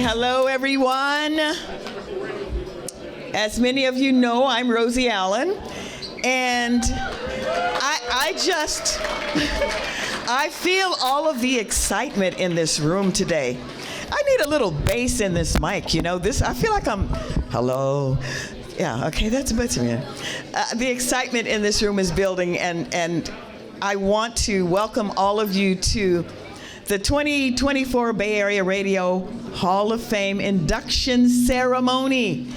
Hello, everyone. As many of you know, I'm Rosie Allen, and I feel all of the excitement in this room today. I need a little bass in this mic, I feel like hello. Yeah, okay, that's better, man. The excitement in this room is building, and I want to welcome all of you to the 2024 Bay Area Radio Hall of Fame induction ceremony.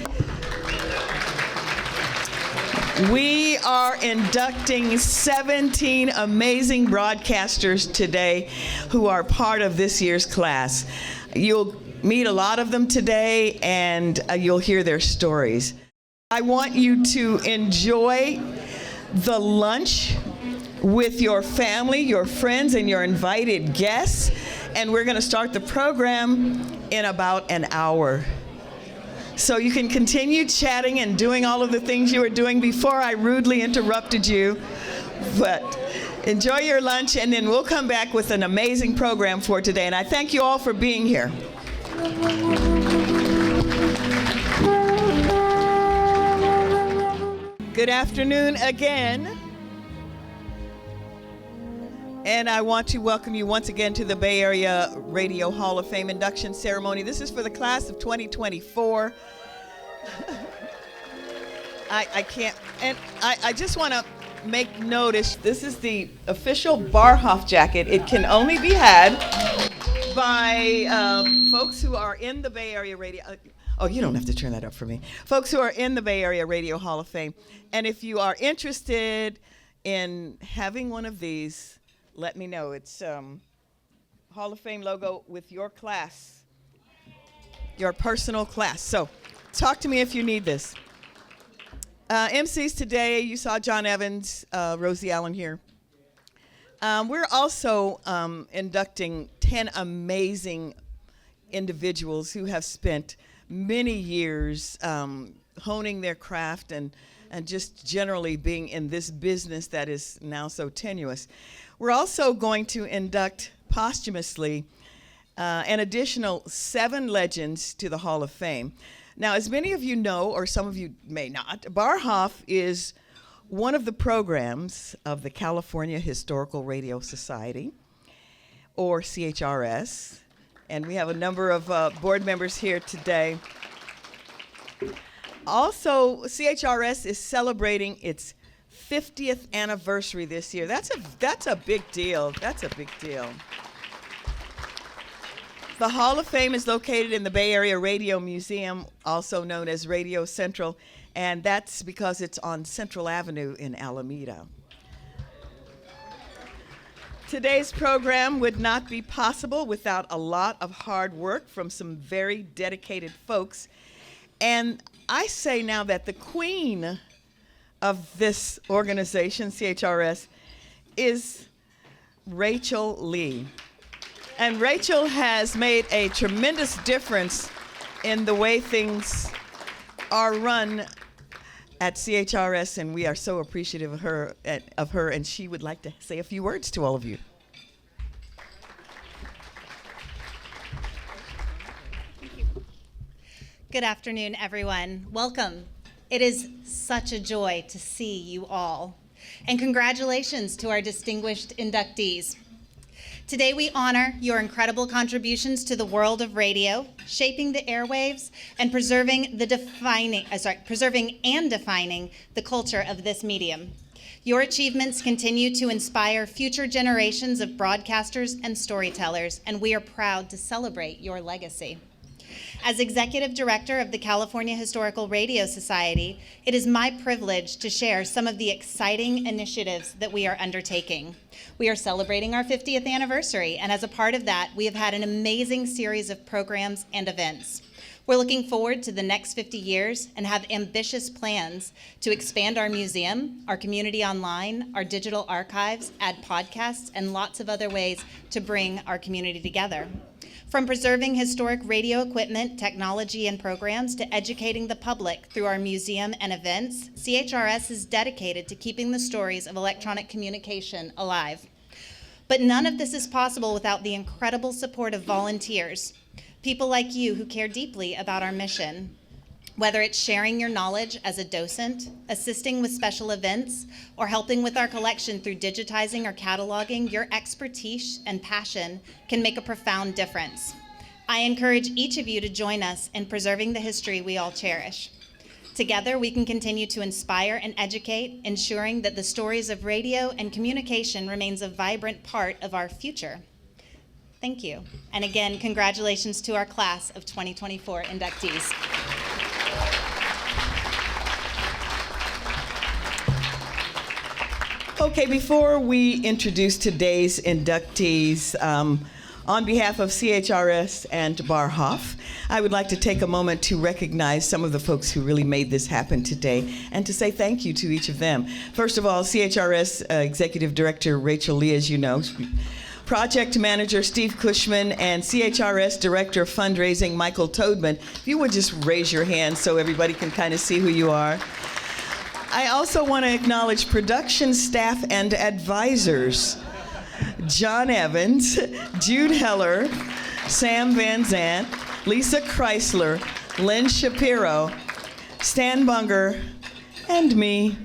We are inducting 17 amazing broadcasters today who are part of this year's class. You'll meet a lot of them today, and you'll hear their stories. I want you to enjoy the lunch with your family, your friends, and your invited guests. And we're going to start the program in about an hour. So you can continue chatting and doing all of the things you were doing before I rudely interrupted you. But enjoy your lunch, and then we'll come back with an amazing program for today. And I thank you all for being here. Good afternoon again. And I want to welcome you once again to the Bay Area Radio Hall of Fame induction ceremony. This is for the class of 2024. I just want to make notice, this is the official Barhof jacket. It can only be had by folks who are in the Bay Area Radio. Oh, you don't have to turn that up for me. Folks who are in the Bay Area Radio Hall of Fame. And if you are interested in having one of these, let me know. It's Hall of Fame logo with your class, your personal class. So talk to me if you need this. MCs today, you saw John Evans, Rosie Allen here. We're also inducting 10 amazing individuals who have spent many years honing their craft and just generally being in this business that is now so tenuous. We're also going to induct posthumously an additional 7 legends to the Hall of Fame. Now, as many of you know, or some of you may not, Barhof is one of the programs of the California Historical Radio Society, or CHRS, and we have a number of board members here today. Also, CHRS is celebrating its 50th anniversary this year. That's a big deal. That's a big deal. The Hall of Fame is located in the Bay Area Radio Museum, also known as Radio Central, and that's because it's on Central Avenue in Alameda. Today's program would not be possible without a lot of hard work from some very dedicated folks. And I say now that the queen of this organization, CHRS, is Rachel Lee. And Rachel has made a tremendous difference in the way things are run at CHRS, and we are so appreciative of her, and she would like to say a few words to all of you. Thank you. Good afternoon, everyone. Welcome. It is such a joy to see you all. And congratulations to our distinguished inductees. Today we honor your incredible contributions to the world of radio, shaping the airwaves and preserving and defining the culture of this medium. Your achievements continue to inspire future generations of broadcasters and storytellers, and we are proud to celebrate your legacy. As Executive Director of the California Historical Radio Society, it is my privilege to share some of the exciting initiatives that we are undertaking. We are celebrating our 50th anniversary, and as a part of that, we have had an amazing series of programs and events. We're looking forward to the next 50 years and have ambitious plans to expand our museum, our community online, our digital archives, add podcasts, and lots of other ways to bring our community together. From preserving historic radio equipment, technology, and programs to educating the public through our museum and events, CHRS is dedicated to keeping the stories of electronic communication alive. But none of this is possible without the incredible support of volunteers. People like you who care deeply about our mission. Whether it's sharing your knowledge as a docent, assisting with special events, or helping with our collection through digitizing or cataloging, your expertise and passion can make a profound difference. I encourage each of you to join us in preserving the history we all cherish. Together, we can continue to inspire and educate, ensuring that the stories of radio and communication remains a vibrant part of our future. Thank you. And again, congratulations to our class of 2024 inductees. Okay, before we introduce today's inductees, on behalf of CHRS and Barhof, I would like to take a moment to recognize some of the folks who really made this happen today and to say thank you to each of them. First of all, CHRS Executive Director Rachel Lee, as you know, Project Manager Steve Cushman, and CHRS Director of Fundraising Michael Toadman. If you would just raise your hand so everybody can kind of see who you are. I also want to acknowledge production staff and advisors. John Evans, Jude Heller, Sam Van Zant, Lisa Chrysler, Lynn Shapiro, Stan Bunger, and me.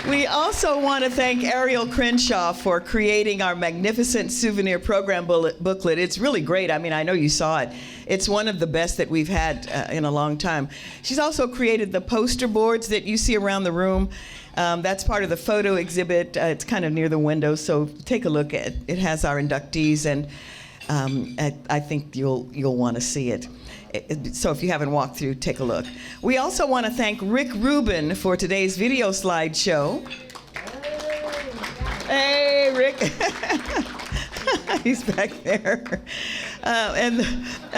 We also want to thank Ariel Crenshaw for creating our magnificent souvenir program booklet. It's really great. I mean, I know you saw it. It's one of the best that we've had in a long time. She's also created the poster boards that you see around the room. That's part of the photo exhibit. It's kind of near the window, so take a look at it. It has our inductees, and I think you'll want to see it. So if you haven't walked through, take a look. We also want to thank Rick Rubin for today's video slideshow. Hey, Rick. He's back there. And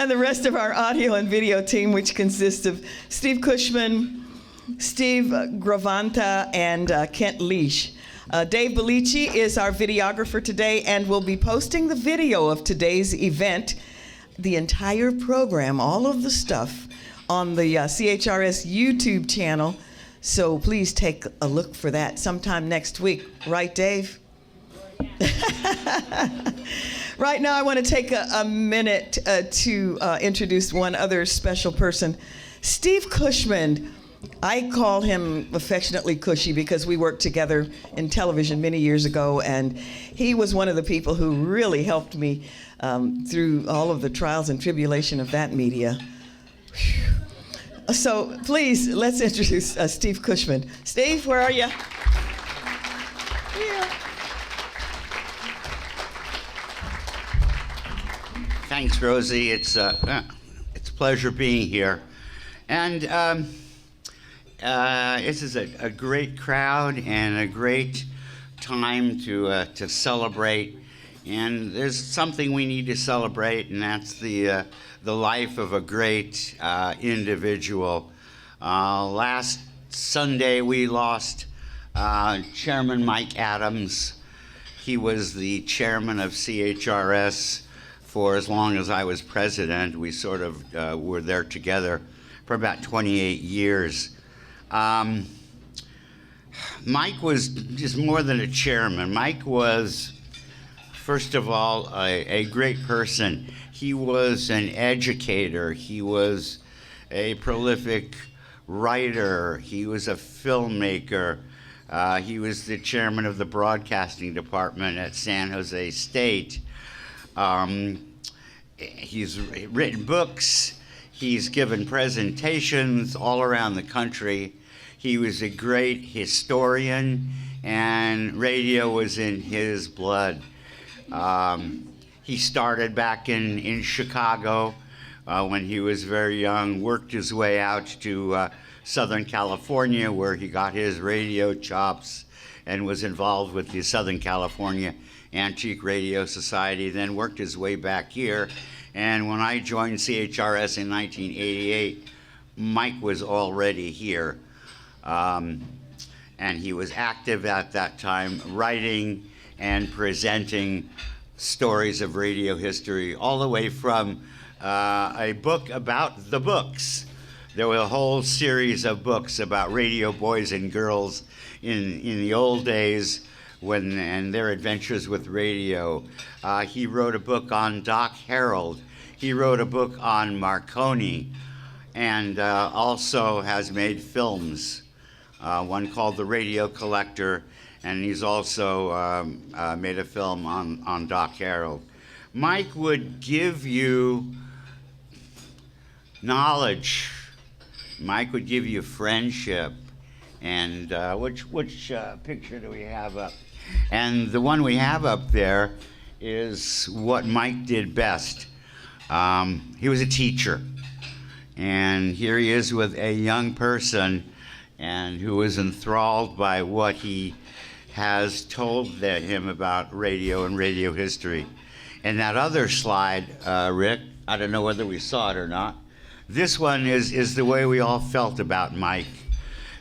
the rest of our audio and video team, which consists of Steve Cushman, Steve Gravanta, and Kent Leash. Dave Bellici is our videographer today and will be posting the video of today's event, the entire program, all of the stuff, on the CHRS YouTube channel. So please take a look for that sometime next week. Right, Dave? Right now, I want to take a minute to introduce one other special person. Steve Cushman. I call him affectionately Cushy because we worked together in television many years ago, and he was one of the people who really helped me through all of the trials and tribulation of that media. Whew. So please, let's introduce Steve Cushman. Steve, where are you? Yeah. Thanks, Rosie. It's a pleasure being here. And this is a great crowd and a great time to celebrate. And there's something we need to celebrate, and that's the life of a great individual. Last Sunday, we lost Chairman Mike Adams. He was the chairman of CHRS for as long as I was president. We sort of were there together for about 28 years. Mike was just more than a chairman. Mike was, first of all, a great person. He was an educator. He was a prolific writer. He was a filmmaker. He was the chairman of the broadcasting department at San Jose State. He's written books. He's given presentations all around the country. He was a great historian, and radio was in his blood. He started back in Chicago when he was very young, worked his way out to Southern California, where he got his radio chops and was involved with the Southern California Antique Radio Society, then worked his way back here. And when I joined CHRS in 1988, Mike was already here. And he was active at that time, writing and presenting stories of radio history, all the way from a book about the books. There were a whole series of books about radio boys and girls in the old days and their adventures with radio. He wrote a book on Doc Harold. He wrote a book on Marconi, and also has made films, one called The Radio Collector, and he's also made a film on Doc Harold. Mike would give you knowledge. Mike would give you friendship. And which picture do we have up? And the one we have up there is what Mike did best. He was a teacher. And here he is with a young person and who was enthralled by what he has told him about radio and radio history. And that other slide, Rick, I don't know whether we saw it or not. This one is the way we all felt about Mike.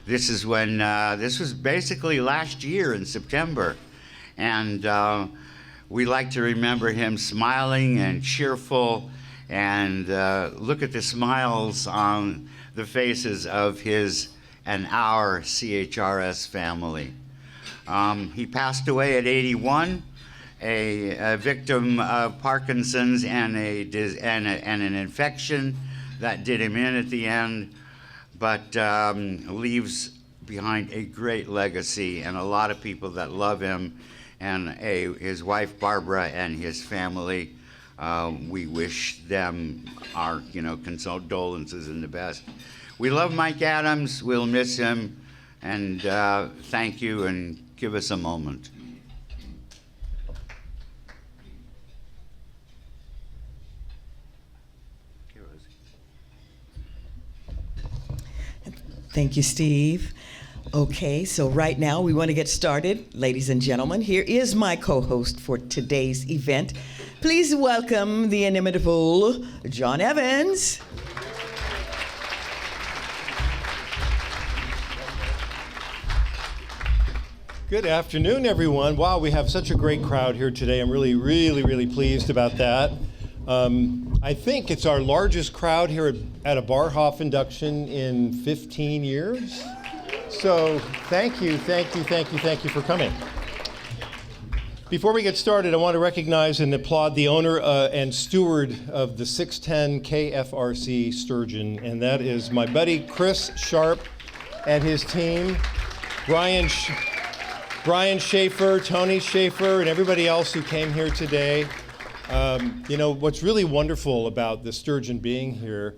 This is when, this was basically last year in September. And we like to remember him smiling and cheerful, and look at the smiles on the faces of his and our CHRS family. He passed away at 81. A victim of Parkinson's and an infection that did him in at the end, but leaves behind a great legacy and a lot of people that love him, and his wife Barbara and his family. We wish them our condolences and the best. We love Mike Adams. We'll miss him, and thank you, and give us a moment. Thank you, Steve. Okay, so right now we want to get started. Ladies and gentlemen, here is my co-host for today's event. Please welcome the inimitable John Evans. Good afternoon, everyone. Wow, we have such a great crowd here today. I'm really pleased about that. I think it's our largest crowd here at a Barhof induction in 15 years. So thank you for coming. Before we get started, I want to recognize and applaud the owner and steward of the 610 KFRC Sturgeon, and that is my buddy Chris Sharp and his team, Brian Schaefer, Tony Schaefer, and everybody else who came here today. What's really wonderful about the Sturgeon being here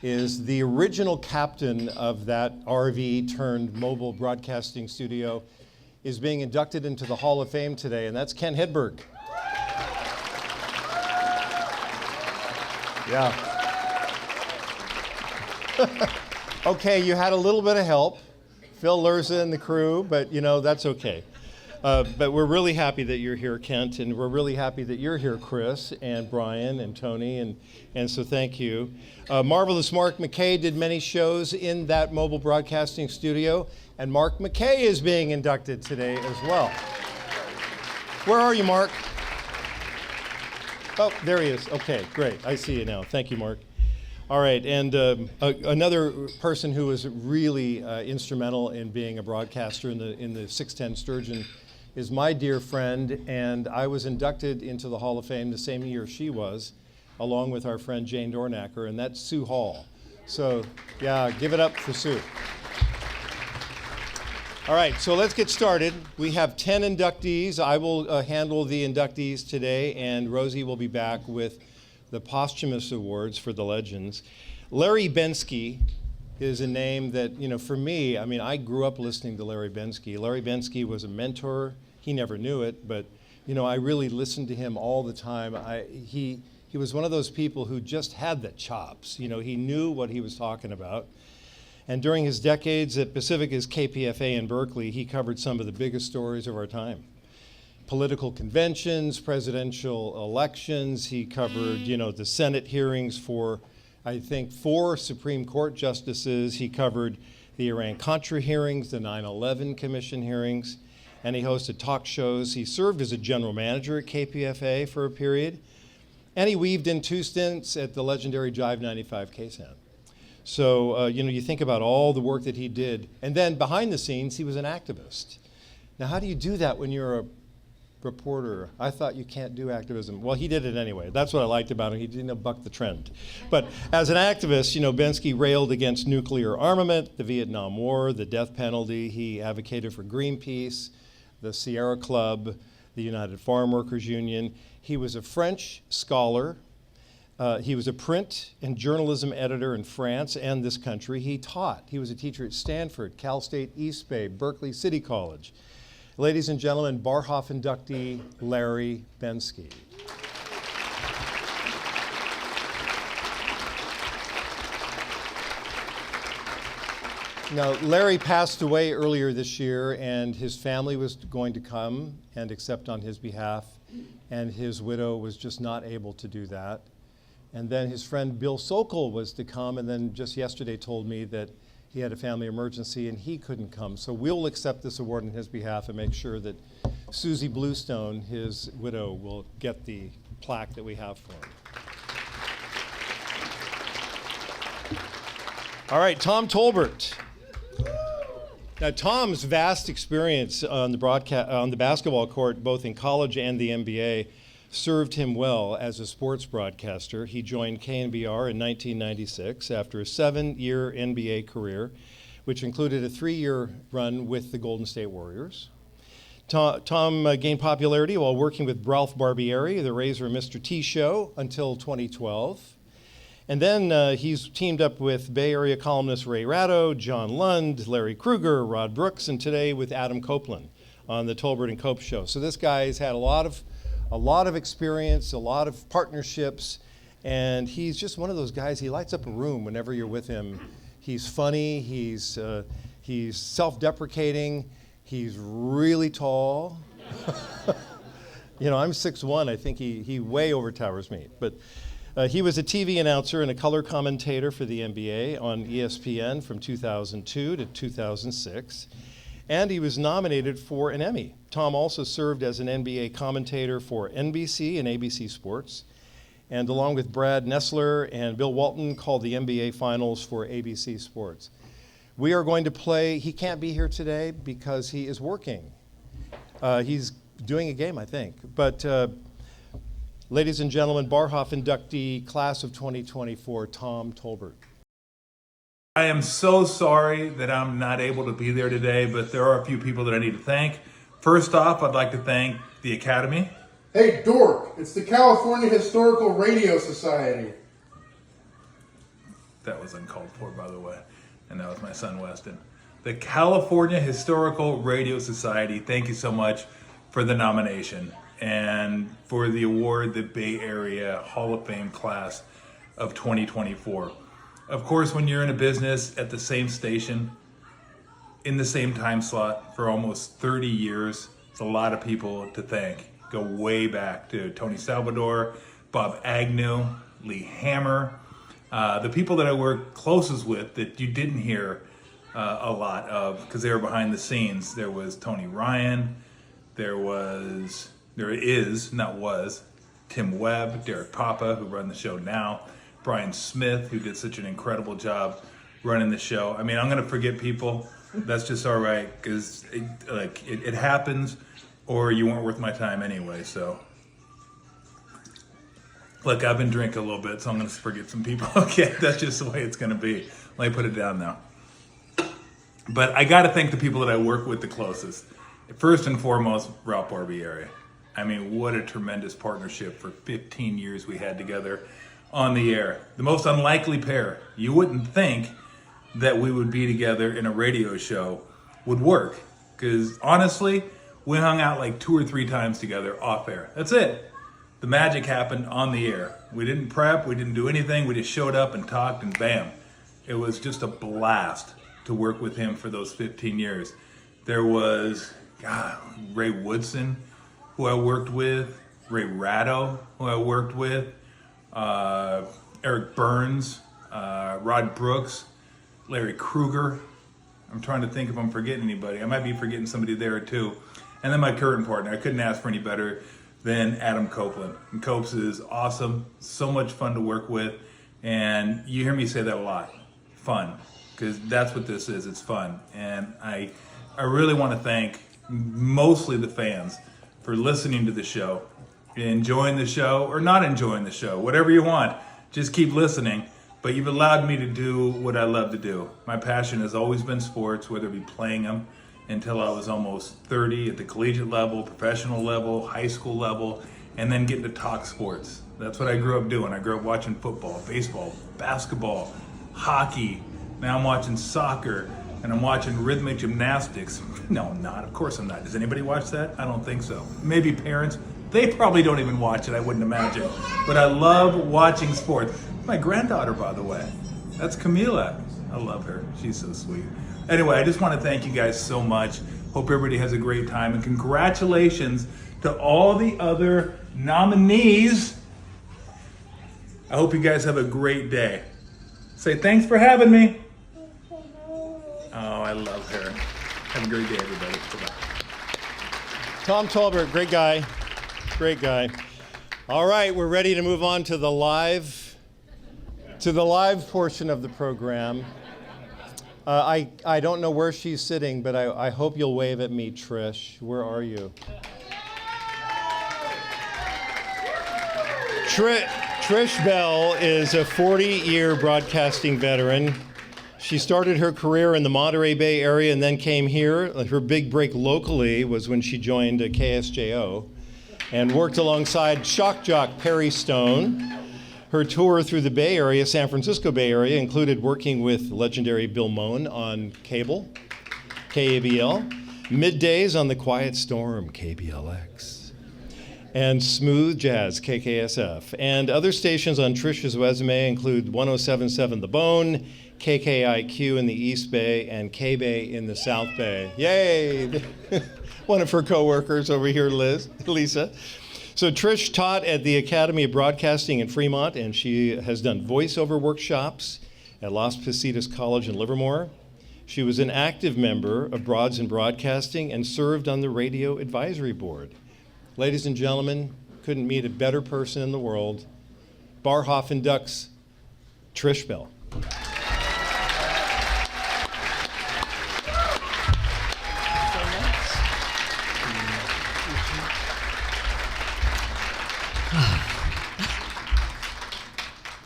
is the original captain of that RV turned mobile broadcasting studio is being inducted into the Hall of Fame today, and that's Ken Hedberg. Yeah. Okay, you had a little bit of help, Phil Lurza and the crew, but that's okay. But we're really happy that you're here, Kent, and we're really happy that you're here, Chris, and Brian, and Tony, and so thank you. Marvelous Mark McKay did many shows in that mobile broadcasting studio, and Mark McKay is being inducted today as well. Where are you, Mark? Oh, there he is. Okay, great. I see you now. Thank you, Mark. All right, and another person who was really instrumental in being a broadcaster in the 610 Sturgeon is my dear friend, and I was inducted into the Hall of Fame the same year she was, along with our friend Jane Dornacker, and that's Sue Hall. So, yeah, give it up for Sue. All right, so let's get started. We have 10 inductees. I will handle the inductees today, and Rosie will be back with the posthumous awards for the legends. Larry Bensky is a name that, for me, I grew up listening to Larry Bensky. Larry Bensky was a mentor. He never knew it, but, I really listened to him all the time. He was one of those people who just had the chops. He knew what he was talking about. And during his decades at Pacifica's KPFA in Berkeley, he covered some of the biggest stories of our time. Political conventions, presidential elections. He covered, the Senate hearings for, I think, 4 Supreme Court justices. He covered the Iran-Contra hearings, the 9/11 Commission hearings, and he hosted talk shows. He served as a general manager at KPFA for a period, and he weaved in 2 stints at the legendary Jive 95 KSAN. So, you think about all the work that he did. And then behind the scenes, he was an activist. Now, how do you do that when you're a reporter? I thought you can't do activism. Well, he did it anyway. That's what I liked about him. He didn't buck the trend. But as an activist, Bensky railed against nuclear armament, the Vietnam War, the death penalty. He advocated for Greenpeace, the Sierra Club, the United Farm Workers Union. He was a French scholar. He was a print and journalism editor in France and this country. He taught. He was a teacher at Stanford, Cal State East Bay, Berkeley City College. Ladies and gentlemen, Barhof inductee Larry Bensky. Now, Larry passed away earlier this year, and his family was going to come and accept on his behalf, and his widow was just not able to do that. And then his friend Bill Sokol was to come, and then just yesterday told me that he had a family emergency and he couldn't come. So we'll accept this award on his behalf and make sure that Susie Bluestone, his widow, will get the plaque that we have for him. All right, Tom Tolbert. Now, Tom's vast experience on the basketball court, both in college and the NBA, served him well as a sports broadcaster. He joined KNBR in 1996 after a 7-year NBA career, which included a 3-year run with the Golden State Warriors. Tom gained popularity while working with Ralph Barbieri, the Razor and Mr. T show, until 2012. And then he's teamed up with Bay Area columnists Ray Ratto, John Lund, Larry Kruger, Rod Brooks, and today with Adam Copeland on the Tolbert and Cope show. So this guy's had a lot of experience, a lot of partnerships, and he's just one of those guys. He lights up a room whenever you're with him. He's funny, he's self-deprecating, he's really tall. I'm 6'1", I think he way overtowers me. But he was a TV announcer and a color commentator for the NBA on ESPN from 2002 to 2006. And he was nominated for an Emmy. Tom also served as an NBA commentator for NBC and ABC Sports, and along with Brad Nessler and Bill Walton, called the NBA Finals for ABC Sports. We are going to play, he can't be here today because he is working. He's doing a game, I think. But ladies and gentlemen, Barhof inductee, class of 2024, Tom Tolbert. I am so sorry that I'm not able to be there today, but there are a few people that I need to thank. First off, I'd like to thank the Academy. Hey, dork, it's the California Historical Radio Society. That was uncalled for, by the way, and that was my son, Weston. The California Historical Radio Society, thank you so much for the nomination and for the award, the Bay Area Hall of Fame class of 2024. Of course, when you're in a business at the same station, in the same time slot for almost 30 years, it's a lot of people to thank. Go way back to Tony Salvador, Bob Agnew, Lee Hammer, the people that I work closest with that you didn't hear a lot of because they were behind the scenes. There was Tony Ryan, there is, Tim Webb, Derek Papa, who run the show now, Brian Smith, who did such an incredible job running the show. I mean, I'm gonna forget people. That's just all right, because it happens, or you weren't worth my time anyway. So, look, I've been drinking a little bit, so I'm gonna forget some people. Okay, that's just the way it's gonna be. Let me put it down now. But I gotta thank the people that I work with the closest. First and foremost, Ralph Barbieri. I mean, what a tremendous partnership for 15 years we had together on the air. The most unlikely pair. You wouldn't think that we would be together in a radio show would work. Because honestly, we hung out like 2 or 3 times together off air. That's it. The magic happened on the air. We didn't prep, we didn't do anything. We just showed up and talked and bam. It was just a blast to work with him for those 15 years. There was, Ray Woodson, who I worked with, Ray Ratto, who I worked with, Eric Burns, Rod Brooks, Larry Kruger. I'm trying to think if I'm forgetting anybody. I might be forgetting somebody there too. And then my current partner. I couldn't ask for any better than Adam Copeland. And Copes is awesome, so much fun to work with. And you hear me say that a lot, fun, because that's what this is, it's fun. And I really want to thank mostly the fans, for listening to the show, enjoying the show or not enjoying the show, whatever you want. Just keep listening. But you've allowed me to do what I love to do. My passion has always been sports, whether it be playing them until I was almost 30 at the collegiate level, professional level, high school level, and then getting to talk sports. That's what I grew up doing. I grew up watching football, baseball, basketball, hockey. Now I'm watching soccer, and I'm watching rhythmic gymnastics. No, I'm not. Of course I'm not. Does anybody watch that? I don't think so. Maybe parents. They probably don't even watch it, I wouldn't imagine. But I love watching sports. My granddaughter, by the way. That's Camila. I love her. She's so sweet. Anyway, I just want to thank you guys so much. Hope everybody has a great time. And congratulations to all the other nominees. I hope you guys have a great day. Say thanks for having me. Oh, I love her. Have a great day, everybody. Bye-bye. Tom Tolbert, great guy. Great guy. All right, we're ready to move on to the live portion of the program. I don't know where she's sitting, but I hope you'll wave at me, Trish. Where are you? Trish Bell is a 40-year broadcasting veteran. She started her career in the Monterey Bay area and then came here. Her big break locally was when she joined KSJO and worked alongside shock jock Perry Stone. Her tour through the Bay Area, San Francisco Bay Area, included working with legendary Bill Moen on cable, KABL, middays on the Quiet Storm, KBLX, and Smooth Jazz, KKSF. And other stations on Trish's resume include 107.7 The Bone, KKIQ in the East Bay, and K-Bay in the South Bay. Yay! One of her coworkers over here, Lisa. So Trish taught at the Academy of Broadcasting in Fremont, and she has done voiceover workshops at Las Positas College in Livermore. She was an active member of Broads in Broadcasting and served on the Radio Advisory Board. Ladies and gentlemen, couldn't meet a better person in the world. Barhof inducts Trish Bell.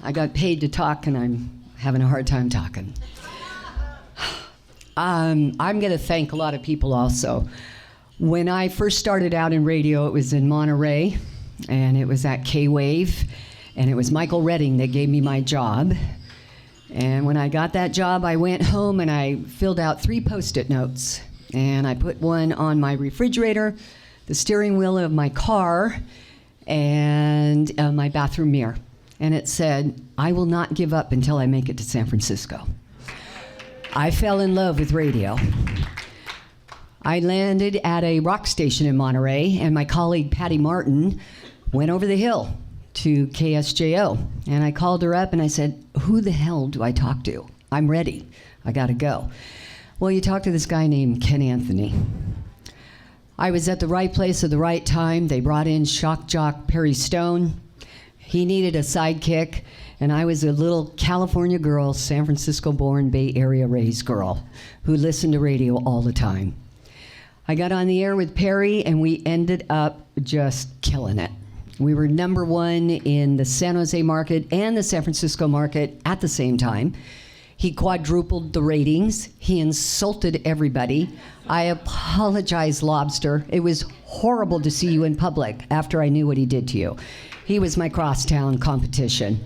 I got paid to talk, and I'm having a hard time talking. I'm going to thank a lot of people also. When I first started out in radio, it was in Monterey, and it was at K-Wave, and it was Michael Redding that gave me my job. And when I got that job, I went home and I filled out 3 Post-it notes, and I put one on my refrigerator, the steering wheel of my car, and my bathroom mirror. And it said, "I will not give up until I make it to San Francisco." I fell in love with radio. I landed at a rock station in Monterey, and my colleague Patty Martin went over the hill to KSJO. And I called her up and I said, "Who the hell do I talk to? I'm ready. I gotta go." Well, you talk to this guy named Ken Anthony. I was at the right place at the right time. They brought in shock jock Perry Stone. He needed a sidekick, and I was a little California girl, San Francisco-born, Bay Area raised girl who listened to radio all the time. I got on the air with Perry, and we ended up just killing it. We were number 1 in the San Jose market and the San Francisco market at the same time. He quadrupled the ratings. He insulted everybody. I apologize, Lobster. It was horrible to see you in public after I knew what he did to you. He was my crosstown competition.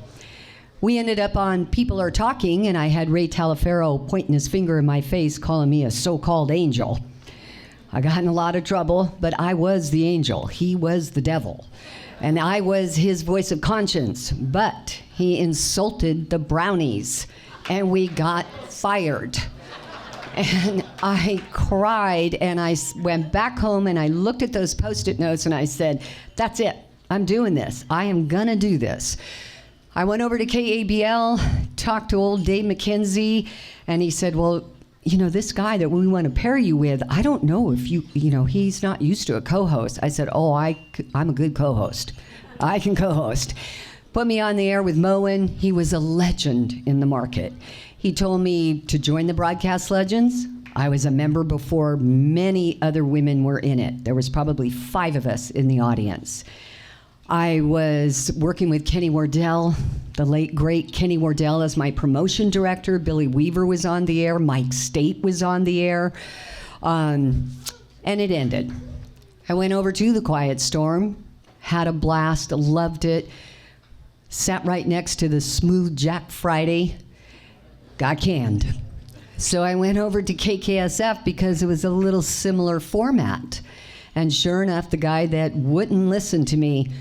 We ended up on People Are Talking, and I had Ray Talaferro pointing his finger in my face, calling me a so-called angel. I got in a lot of trouble, but I was the angel. He was the devil. And I was his voice of conscience. But he insulted the brownies, and we got fired. And I cried, and I went back home, and I looked at those Post-it notes, and I said, "That's it. I'm doing this. I am gonna do this." I went over to KABL, talked to old Dave McKenzie, and he said, "Well, you know, this guy that we want to pair you with, I don't know if you know, he's not used to a co-host." I said, "Oh, I'm a good co-host. I can co-host." Put me on the air with Moen. He was a legend in the market. He told me to join the Broadcast Legends. I was a member before many other women were in it. There was probably 5 of us in the audience. I was working with Kenny Wardell, the late, great Kenny Wardell, as my promotion director. Billy Weaver was on the air. Mike State was on the air. And it ended. I went over to the Quiet Storm, had a blast, loved it, sat right next to the Smooth Jack Friday, got canned. So I went over to KKSF because it was a little similar format. And sure enough, the guy that wouldn't listen to me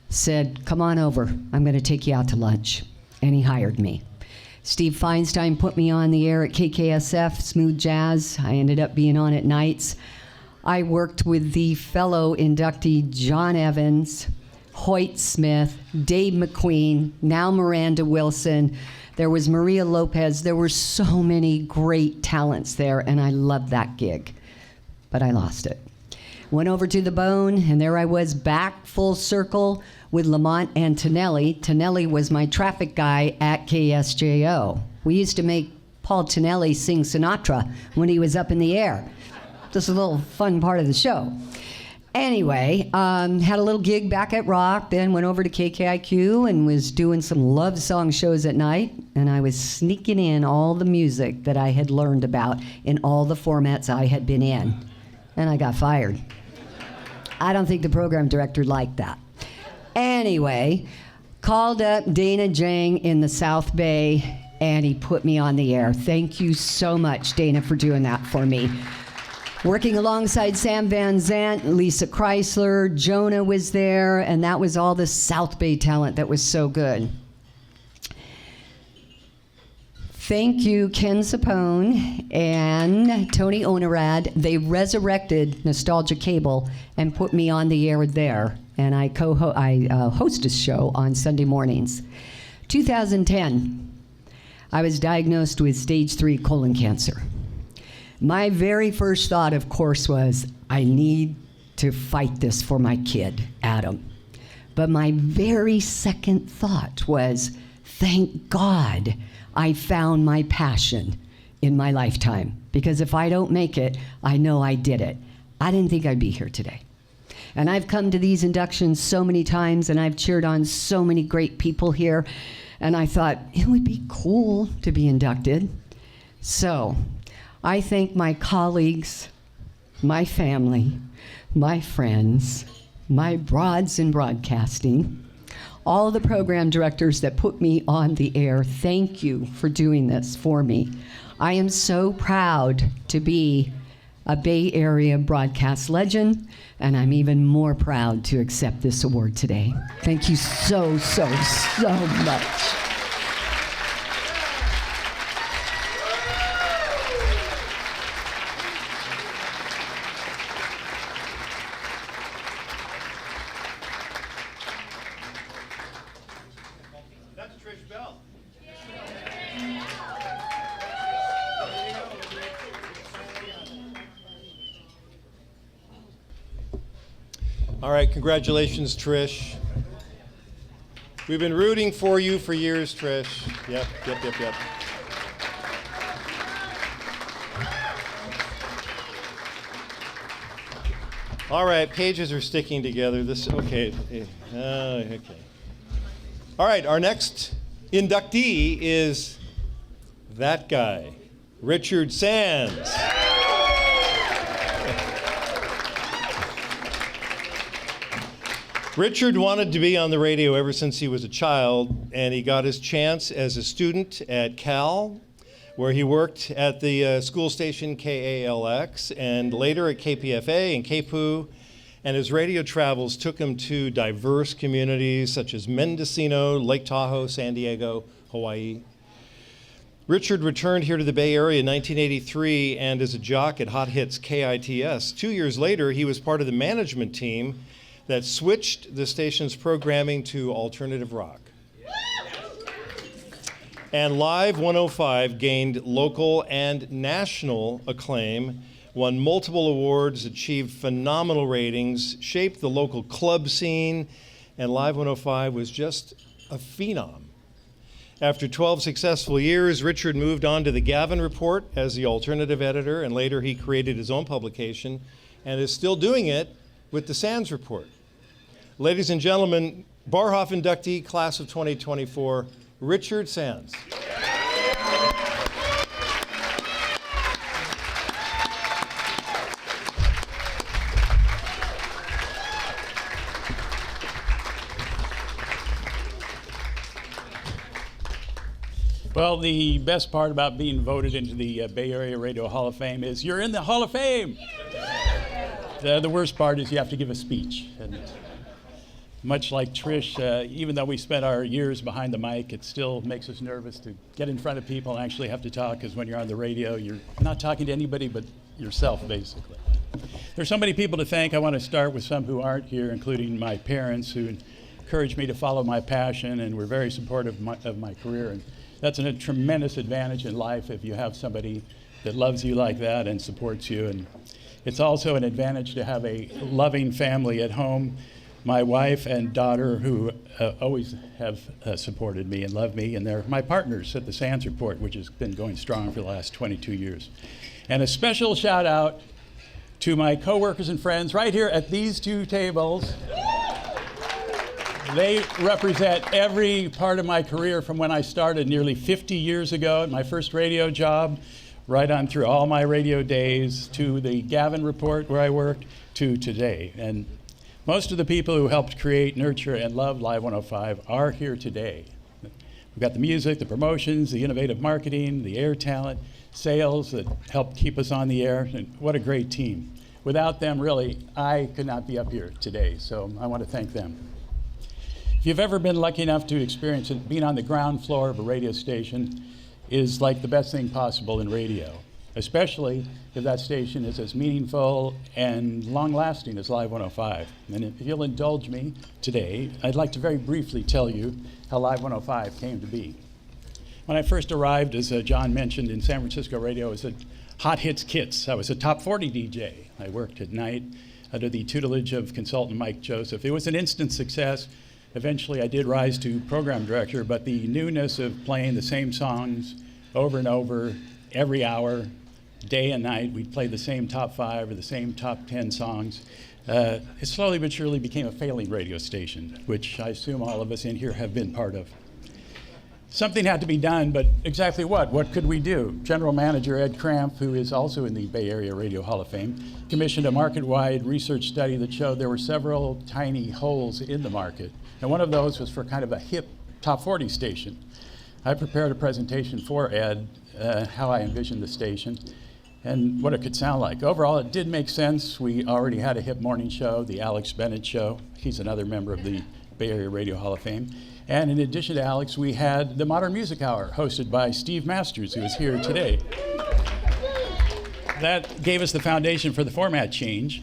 said, come on over, I'm going to take you out to lunch. And he hired me. Steve Feinstein put me on the air at KKSF, Smooth Jazz. I ended up being on at nights. I worked with the fellow inductee John Evans, Hoyt Smith, Dave McQueen, now Miranda Wilson. There was Maria Lopez. There were so many great talents there, and I loved that gig. But I lost it. Went over to the Bone, and there I was back full circle with Lamont and Tonelli. Tonelli was my traffic guy at KSJO. We used to make Paul Tonelli sing Sinatra when he was up in the air. Just a little fun part of the show. Anyway, had a little gig back at Rock, then went over to KKIQ and was doing some love song shows at night, and I was sneaking in all the music that I had learned about in all the formats I had been in, and I got fired. I don't think the program director liked that. Anyway, called up Dana Jang in the South Bay, and he put me on the air. Thank you so much, Dana, for doing that for me. Working alongside Sam Van Zandt, Lisa Chrysler, Jonah was there, and that was all the South Bay talent that was so good. Thank you, Ken Sapone and Tony Onorad. They resurrected Nostalgia Cable and put me on the air there, and I host a show on Sunday mornings. 2010, I was diagnosed with stage 3 colon cancer. My very first thought, of course, was I need to fight this for my kid, Adam. But my very second thought was, thank God I found my passion in my lifetime. Because if I don't make it, I know I did it. I didn't think I'd be here today. And I've come to these inductions so many times, and I've cheered on so many great people here. And I thought, it would be cool to be inducted. So I thank my colleagues, my family, my friends, my broads in broadcasting, all the program directors that put me on the air. Thank you for doing this for me. I am so proud to be a Bay Area broadcast legend, and I'm even more proud to accept this award today. Thank you so, so, so much. All right, congratulations, Trish. We've been rooting for you for years, Trish. Yep. All right, pages are sticking together. Okay. All right, our next inductee is that guy, Richard Sands. Richard wanted to be on the radio ever since he was a child, and he got his chance as a student at Cal, where he worked at the school station KALX, and later at KPFA and KPOO, and his radio travels took him to diverse communities such as Mendocino, Lake Tahoe, San Diego, Hawaii. Richard returned here to the Bay Area in 1983 and as a jock at Hot Hits KITS. 2 years later, he was part of the management team that switched the station's programming to alternative rock. And Live 105 gained local and national acclaim, won multiple awards, achieved phenomenal ratings, shaped the local club scene, and Live 105 was just a phenom. After 12 successful years, Richard moved on to the Gavin Report as the alternative editor, and later he created his own publication and is still doing it with the Sands Report. Ladies and gentlemen, Barhof inductee, class of 2024, Richard Sands. Well, the best part about being voted into the Bay Area Radio Hall of Fame is you're in the Hall of Fame. The worst part is you have to give a speech. And much like Trish, even though we spent our years behind the mic, it still makes us nervous to get in front of people and actually have to talk, because when you're on the radio, you're not talking to anybody but yourself, basically. There's so many people to thank. I want to start with some who aren't here, including my parents, who encouraged me to follow my passion and were very supportive of my career. And that's a tremendous advantage in life if you have somebody that loves you like that and supports you. And it's also an advantage to have a loving family at home. My wife and daughter, who always have supported me and loved me, and they're my partners at the Sands Report, which has been going strong for the last 22 years. And a special shout out to my coworkers and friends right here at these two tables. They represent every part of my career from when I started nearly 50 years ago at my first radio job, right on through all my radio days, to the Gavin Report where I worked, to today. And most of the people who helped create, nurture, and love Live 105 are here today. We've got the music, the promotions, the innovative marketing, the air talent, sales that helped keep us on the air, and what a great team. Without them, really, I could not be up here today, so I want to thank them. If you've ever been lucky enough to experience it, being on the ground floor of a radio station is like the best thing possible in radio, especially if that station is as meaningful and long-lasting as Live 105. And if you'll indulge me today, I'd like to very briefly tell you how Live 105 came to be. When I first arrived, as John mentioned, in San Francisco radio, I was at Hot Hits Kits. I was a top 40 DJ. I worked at night under the tutelage of consultant Mike Joseph. It was an instant success. Eventually, I did rise to program director, but the newness of playing the same songs over and over every hour, day and night, we'd play the same top 5 or the same top 10 songs. It slowly but surely became a failing radio station, which I assume all of us in here have been part of. Something had to be done, but exactly what? What could we do? General Manager Ed Cramp, who is also in the Bay Area Radio Hall of Fame, commissioned a market-wide research study that showed there were several tiny holes in the market. And one of those was for kind of a hip top 40 station. I prepared a presentation for Ed, how I envisioned the station and what it could sound like. Overall, it did make sense. We already had a hip morning show, the Alex Bennett Show. He's another member of the Bay Area Radio Hall of Fame. And in addition to Alex, we had the Modern Music Hour, hosted by Steve Masters, who is here today. That gave us the foundation for the format change,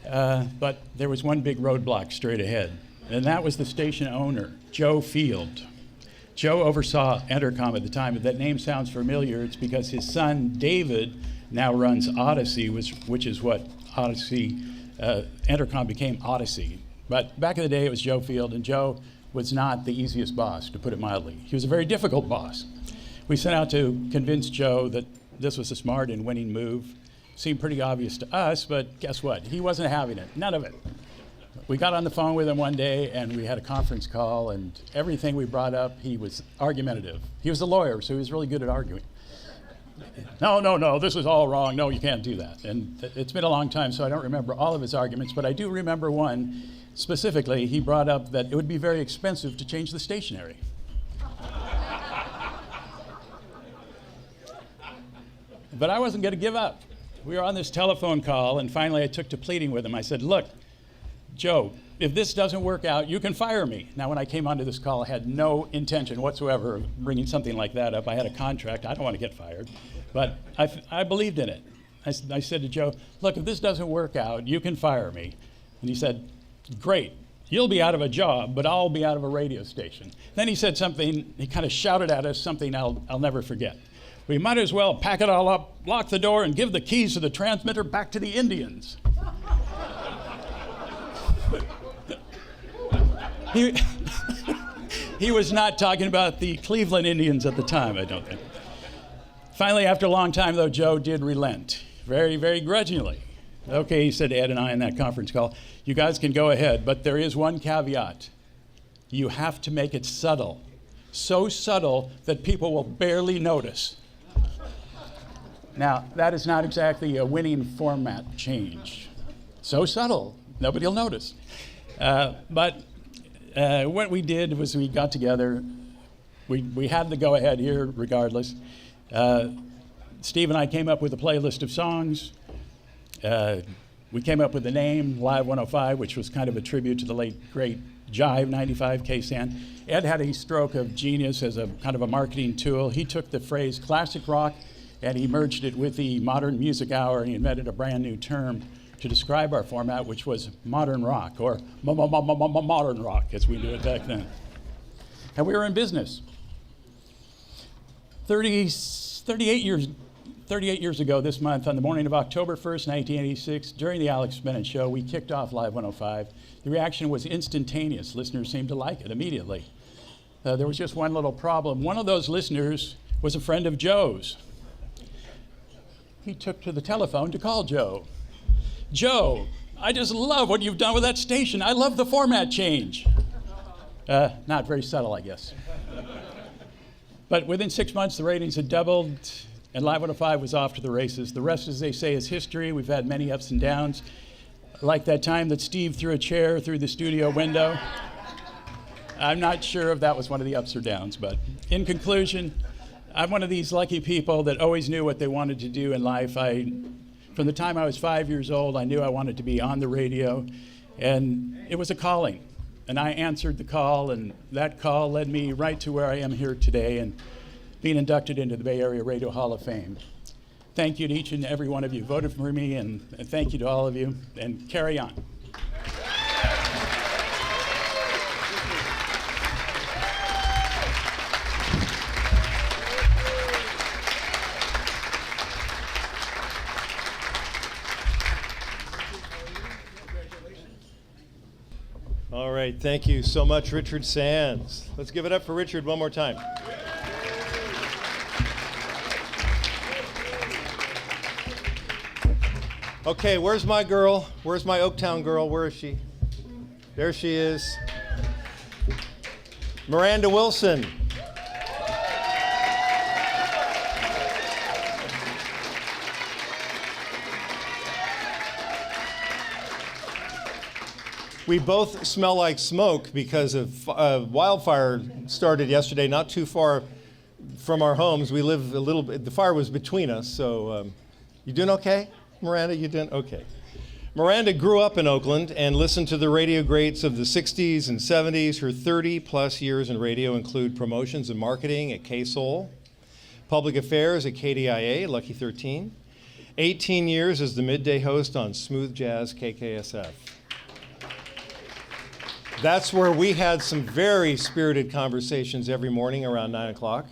but there was one big roadblock straight ahead. And that was the station owner, Joe Field. Joe oversaw Entercom at the time. If that name sounds familiar, it's because his son, David, now runs Odyssey, which is what Odyssey, Entercom became Odyssey. But back in the day, it was Joe Field, and Joe was not the easiest boss, to put it mildly. He was a very difficult boss. We set out to convince Joe that this was a smart and winning move. Seemed pretty obvious to us, but guess what? He wasn't having it, none of it. We got on the phone with him one day, and we had a conference call, and everything we brought up, he was argumentative. He was a lawyer, so he was really good at arguing. No, this is all wrong. No, you can't do that. And it's been a long time, so I don't remember all of his arguments, but I do remember one. Specifically, he brought up that it would be very expensive to change the stationery. But I wasn't going to give up. We were on this telephone call, and finally I took to pleading with him. I said, look, Joe, if this doesn't work out, you can fire me. Now, when I came onto this call, I had no intention whatsoever of bringing something like that up. I had a contract. I don't want to get fired. But I believed in it. I said to Joe, look, if this doesn't work out, you can fire me. And he said, great. You'll be out of a job, but I'll be out of a radio station. Then he said something, he kind of shouted at us something I'll never forget. We might as well pack it all up, lock the door, and give the keys to the transmitter back to the Indians. He was not talking about the Cleveland Indians at the time, I don't think. Finally, after a long time, though, Joe did relent, very, very grudgingly. Okay, he said to Ed and I in that conference call, you guys can go ahead, but there is one caveat. You have to make it subtle. So subtle that people will barely notice. Now, that is not exactly a winning format change. So subtle, nobody will notice. But what we did was we got together. We had the go-ahead here regardless. Steve and I came up with a playlist of songs. We came up with the name Live 105, which was kind of a tribute to the late, great Jive 95, K-San. Ed had a stroke of genius as a kind of a marketing tool. He took the phrase classic rock and he merged it with the modern music hour, and he invented a brand new term to describe our format, which was modern rock, or modern rock, as we knew it back then. And we were in business. 38 years ago this month, on the morning of October 1st, 1986, during the Alex Bennett Show, we kicked off Live 105. The reaction was instantaneous. Listeners seemed to like it immediately. There was just one little problem. One of those listeners was a friend of Joe's. He took to the telephone to call Joe. Joe, I just love what you've done with that station. I love the format change. Not very subtle, I guess. But within 6 months, the ratings had doubled, and Live 105 was off to the races. The rest, as they say, is history. We've had many ups and downs, like that time that Steve threw a chair through the studio window. I'm not sure if that was one of the ups or downs, but in conclusion, I'm one of these lucky people that always knew what they wanted to do in life. From the time I was 5 years old, I knew I wanted to be on the radio, and it was a calling. And I answered the call, and that call led me right to where I am here today and being inducted into the Bay Area Radio Hall of Fame. Thank you to each and every one of you who voted for me, and thank you to all of you, and carry on. All right, thank you so much, Richard Sands. Let's give it up for Richard one more time. Okay, where's my girl? Where's my Oaktown girl? Where is she? There she is. Miranda Wilson. We both smell like smoke because of wildfire started yesterday, not too far from our homes. We live a little bit, the fire was between us, so you doing okay, Miranda? You doing okay? Miranda grew up in Oakland and listened to the radio greats of the 60s and 70s. Her 30-plus years in radio include promotions and marketing at K-Soul, public affairs at KDIA, Lucky 13, 18 years as the midday host on Smooth Jazz KKSF. That's where we had some very spirited conversations every morning around 9 o'clock.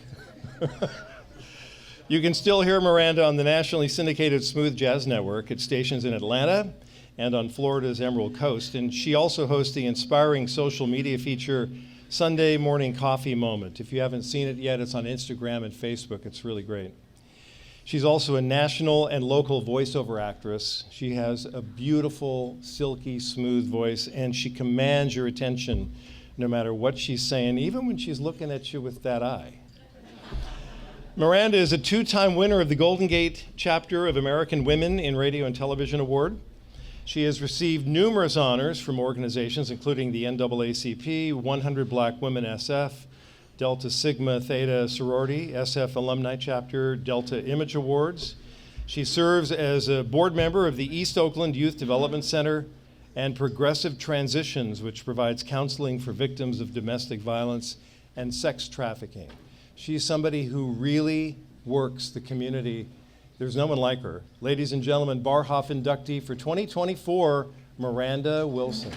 You can still hear Miranda on the nationally syndicated Smooth Jazz Network at stations in Atlanta and on Florida's Emerald Coast. And she also hosts the inspiring social media feature Sunday Morning Coffee Moment. If you haven't seen it yet, it's on Instagram and Facebook. It's really great. She's also a national and local voiceover actress. She has a beautiful, silky, smooth voice, and she commands your attention no matter what she's saying, even when she's looking at you with that eye. Miranda is a two-time winner of the Golden Gate chapter of American Women in Radio and Television Award. She has received numerous honors from organizations including the NAACP, 100 Black Women SF, Delta Sigma Theta Sorority, SF Alumni Chapter, Delta Image Awards. She serves as a board member of the East Oakland Youth Development Center and Progressive Transitions, which provides counseling for victims of domestic violence and sex trafficking. She's somebody who really works the community. There's no one like her. Ladies and gentlemen, Barhof inductee for 2024, Miranda Wilson.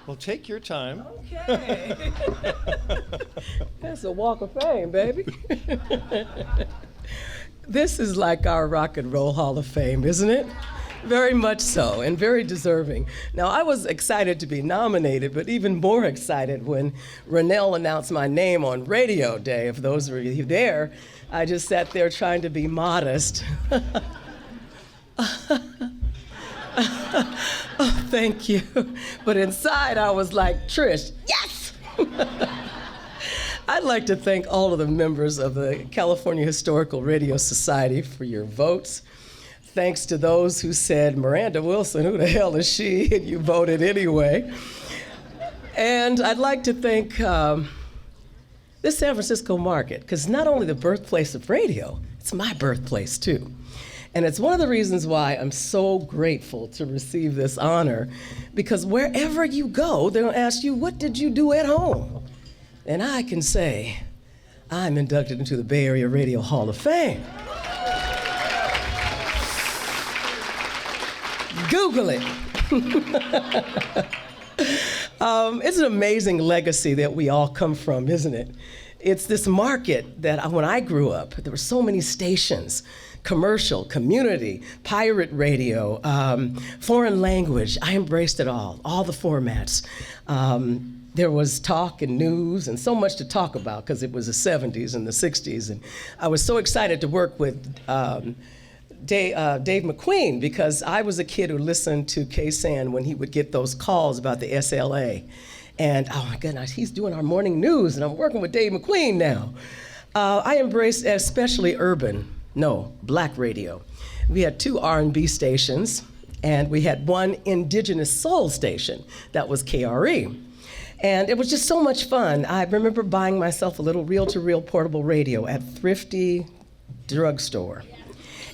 Well, take your time. Okay. That's a walk of fame, baby. This is like our Rock and Roll Hall of Fame, isn't it? Very much so, and very deserving. Now, I was excited to be nominated, but even more excited when Rennell announced my name on Radio Day. If those were you there, I just sat there trying to be modest. Oh, thank you. But inside, I was like, Trish, yes! I'd like to thank all of the members of the California Historical Radio Society for your votes. Thanks to those who said, Miranda Wilson, who the hell is she? And you voted anyway. And I'd like to thank this San Francisco market, because not only the birthplace of radio, it's my birthplace too. And it's one of the reasons why I'm so grateful to receive this honor, because wherever you go, they'll ask you, what did you do at home? And I can say, I'm inducted into the Bay Area Radio Hall of Fame. Google it. It's an amazing legacy that we all come from, isn't it? It's this market that when I grew up, there were so many stations, commercial, community, pirate radio, foreign language. I embraced it all the formats. There was talk and news and so much to talk about because it was the 70s and the 60s. And I was so excited to work with Dave McQueen, because I was a kid who listened to K-San when he would get those calls about the SLA. And oh my goodness, he's doing our morning news and I'm working with Dave McQueen now. I embraced especially Black radio. We had 2 R&B stations and we had 1 indigenous soul station, that was KRE. And it was just so much fun. I remember buying myself a little reel-to-reel portable radio at Thrifty drugstore.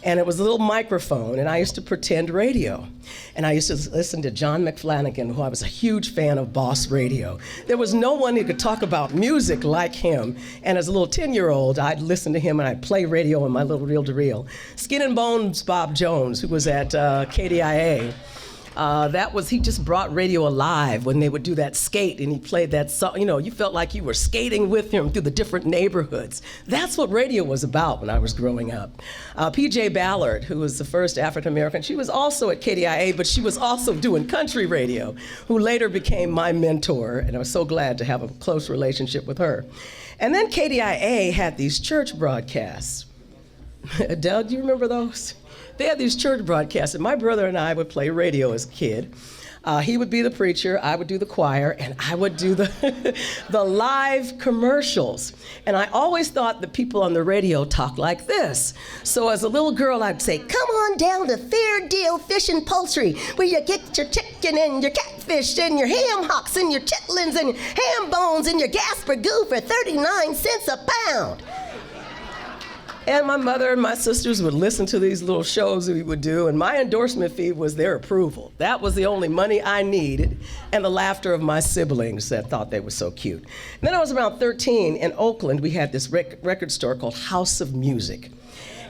And it was a little microphone, and I used to pretend radio. And I used to listen to John McFlanagan, who I was a huge fan of Boss Radio. There was no one who could talk about music like him. And as a little 10-year-old, I'd listen to him and I'd play radio on my little reel-to-reel. Skin and Bones Bob Jones, who was at KDIA, he just brought radio alive when they would do that skate and he played that song. You know, you felt like you were skating with him through the different neighborhoods. That's what radio was about when I was growing up. PJ Ballard, who was the first African-American, she was also at KDIA, but she was also doing country radio, who later became my mentor, and I was so glad to have a close relationship with her. And then KDIA had these church broadcasts. Doug, do you remember those? They had these church broadcasts, and my brother and I would play radio as a kid. He would be the preacher, I would do the choir, and I would do the live commercials. And I always thought the people on the radio talked like this. So as a little girl, I'd say, come on down to Fair Deal Fish and Poultry, where you get your chicken and your catfish and your ham hocks and your chitlins and ham bones and your Gasper-Goo for 39 cents a pound. And my mother and my sisters would listen to these little shows we would do, and my endorsement fee was their approval. That was the only money I needed, and the laughter of my siblings that thought they were so cute. And then I was around 13, in Oakland, we had this record store called House of Music.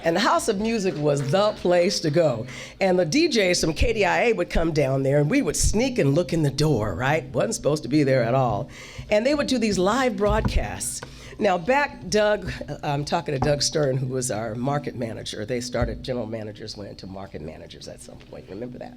And the House of Music was the place to go. And the DJs from KDIA would come down there, and we would sneak and look in the door, right? Wasn't supposed to be there at all. And they would do these live broadcasts. Now back, Doug, I'm talking to Doug Stern, who was our market manager. They started, general managers went into market managers at some point, remember that?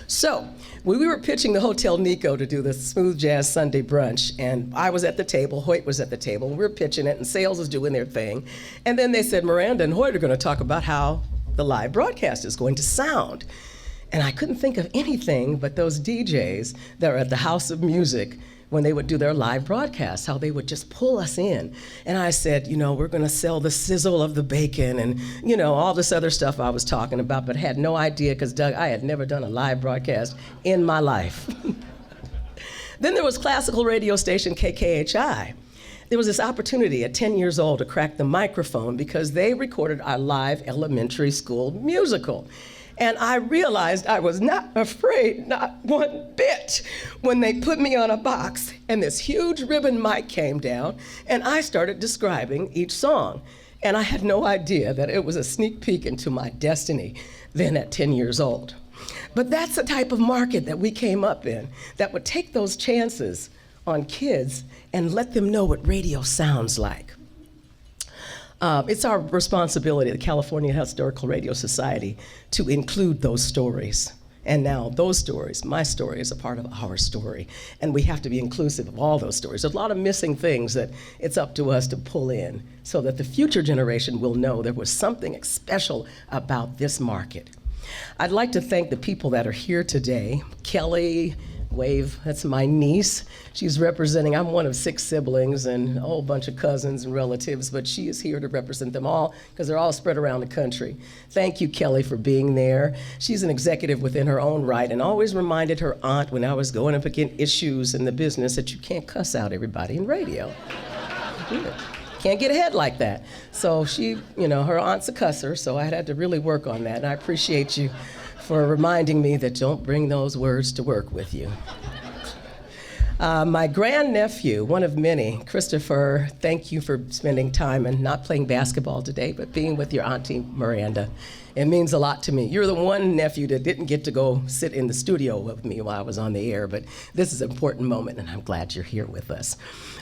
So, when we were pitching the Hotel Nico to do the Smooth Jazz Sunday brunch, and I was at the table, Hoyt was at the table, and we were pitching it, and sales was doing their thing. And then they said, Miranda and Hoyt are gonna talk about how the live broadcast is going to sound. And I couldn't think of anything but those DJs that were at the House of Music when they would do their live broadcasts, how they would just pull us in. And I said, we're gonna sell the sizzle of the bacon and, all this other stuff I was talking about, but had no idea, because Doug, I had never done a live broadcast in my life. Then there was classical radio station KKHI. There was this opportunity at 10 years old to crack the microphone because they recorded our live elementary school musical. And I realized I was not afraid, not one bit, when they put me on a box and this huge ribbon mic came down and I started describing each song. And I had no idea that it was a sneak peek into my destiny then at 10 years old. But that's the type of market that we came up in, that would take those chances on kids and let them know what radio sounds like. It's our responsibility, the California Historical Radio Society, to include those stories. And now those stories, my story, is a part of our story. And we have to be inclusive of all those stories. There's a lot of missing things that it's up to us to pull in so that the future generation will know there was something special about this market. I'd like to thank the people that are here today. Kelly, wave, that's my niece. She's representing, I'm one of 6 siblings and a whole bunch of cousins and relatives, but she is here to represent them all because they're all spread around the country. Thank you, Kelly, for being there. She's an executive within her own right and always reminded her aunt when I was going up against issues in the business that you can't cuss out everybody in radio. Can't get ahead like that. So she, her aunt's a cusser, so I had to really work on that, and I appreciate you for reminding me that don't bring those words to work with you. My grandnephew, one of many, Christopher, thank you for spending time and not playing basketball today, but being with your Auntie Miranda. It means a lot to me. You're the one nephew that didn't get to go sit in the studio with me while I was on the air, but this is an important moment, and I'm glad you're here with us.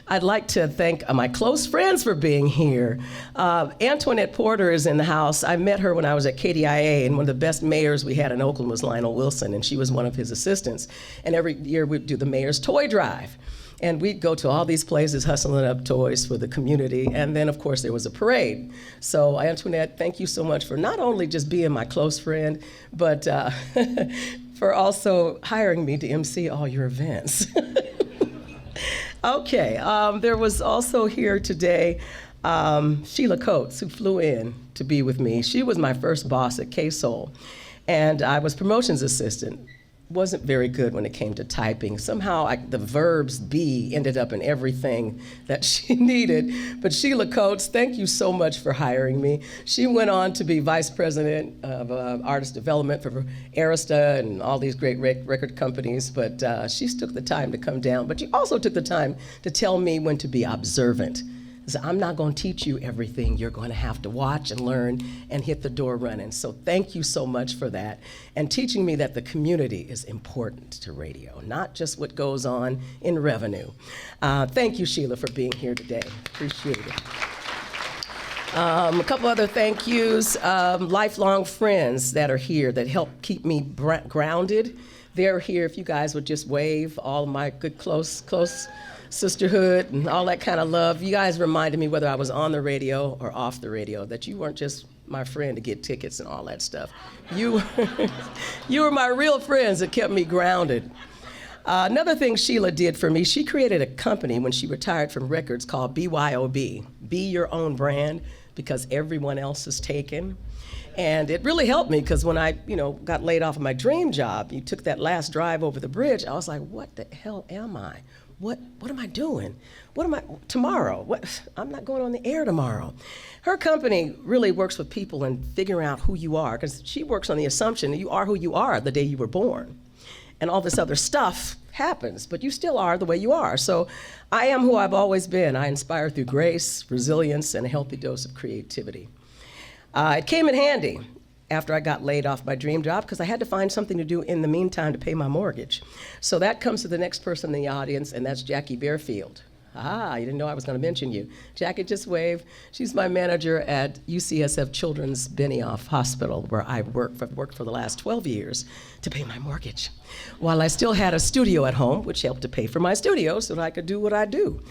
I'd like to thank my close friends for being here. Antoinette Porter is in the house. I met her when I was at KDIA, and one of the best mayors we had in Oakland was Lionel Wilson, and she was one of his assistants. And every year we'd do the mayor's toy drive. And we'd go to all these places hustling up toys for the community. And then, of course, there was a parade. So, Antoinette, thank you so much for not only just being my close friend, but for also hiring me to MC all your events. Okay, there was also here today Sheila Coates, who flew in to be with me. She was my first boss at K-Soul, and I was promotions assistant. Wasn't very good when it came to typing. Somehow the verbs be ended up in everything that she needed. But Sheila Coates, thank you so much for hiring me. She went on to be vice president of artist development for Arista and all these great record companies, but she took the time to come down. But she also took the time to tell me when to be observant. So I'm not going to teach you everything. You're going to have to watch and learn and hit the door running. So thank you so much for that. And teaching me that the community is important to radio, not just what goes on in revenue. Thank you, Sheila, for being here today. Appreciate it. A couple other thank yous. Lifelong friends that are here that help keep me grounded. They're here. If you guys would just wave, all my good close sisterhood and all that kind of love. You guys reminded me whether I was on the radio or off the radio that you weren't just my friend to get tickets and all that stuff. You were my real friends that kept me grounded. Another thing Sheila did for me, she created a company when she retired from records called BYOB, Be Your Own Brand, because everyone else is taken. And it really helped me because when I, got laid off of my dream job, you took that last drive over the bridge, I was like, what the hell am I? What am I doing? Tomorrow? I'm not going on the air tomorrow. Her company really works with people and figuring out who you are, because she works on the assumption that you are who you are the day you were born. And all this other stuff happens, but you still are the way you are. So I am who I've always been. I inspire through grace, resilience, and a healthy dose of creativity. It came in handy after I got laid off my dream job because I had to find something to do in the meantime to pay my mortgage. So that comes to the next person in the audience, and that's Jackie Bearfield. You didn't know I was going to mention you. Jackie, just wave. She's my manager at UCSF Children's Benioff Hospital, where I've worked for the last 12 years to pay my mortgage, while I still had a studio at home, which helped to pay for my studio so that I could do what I do.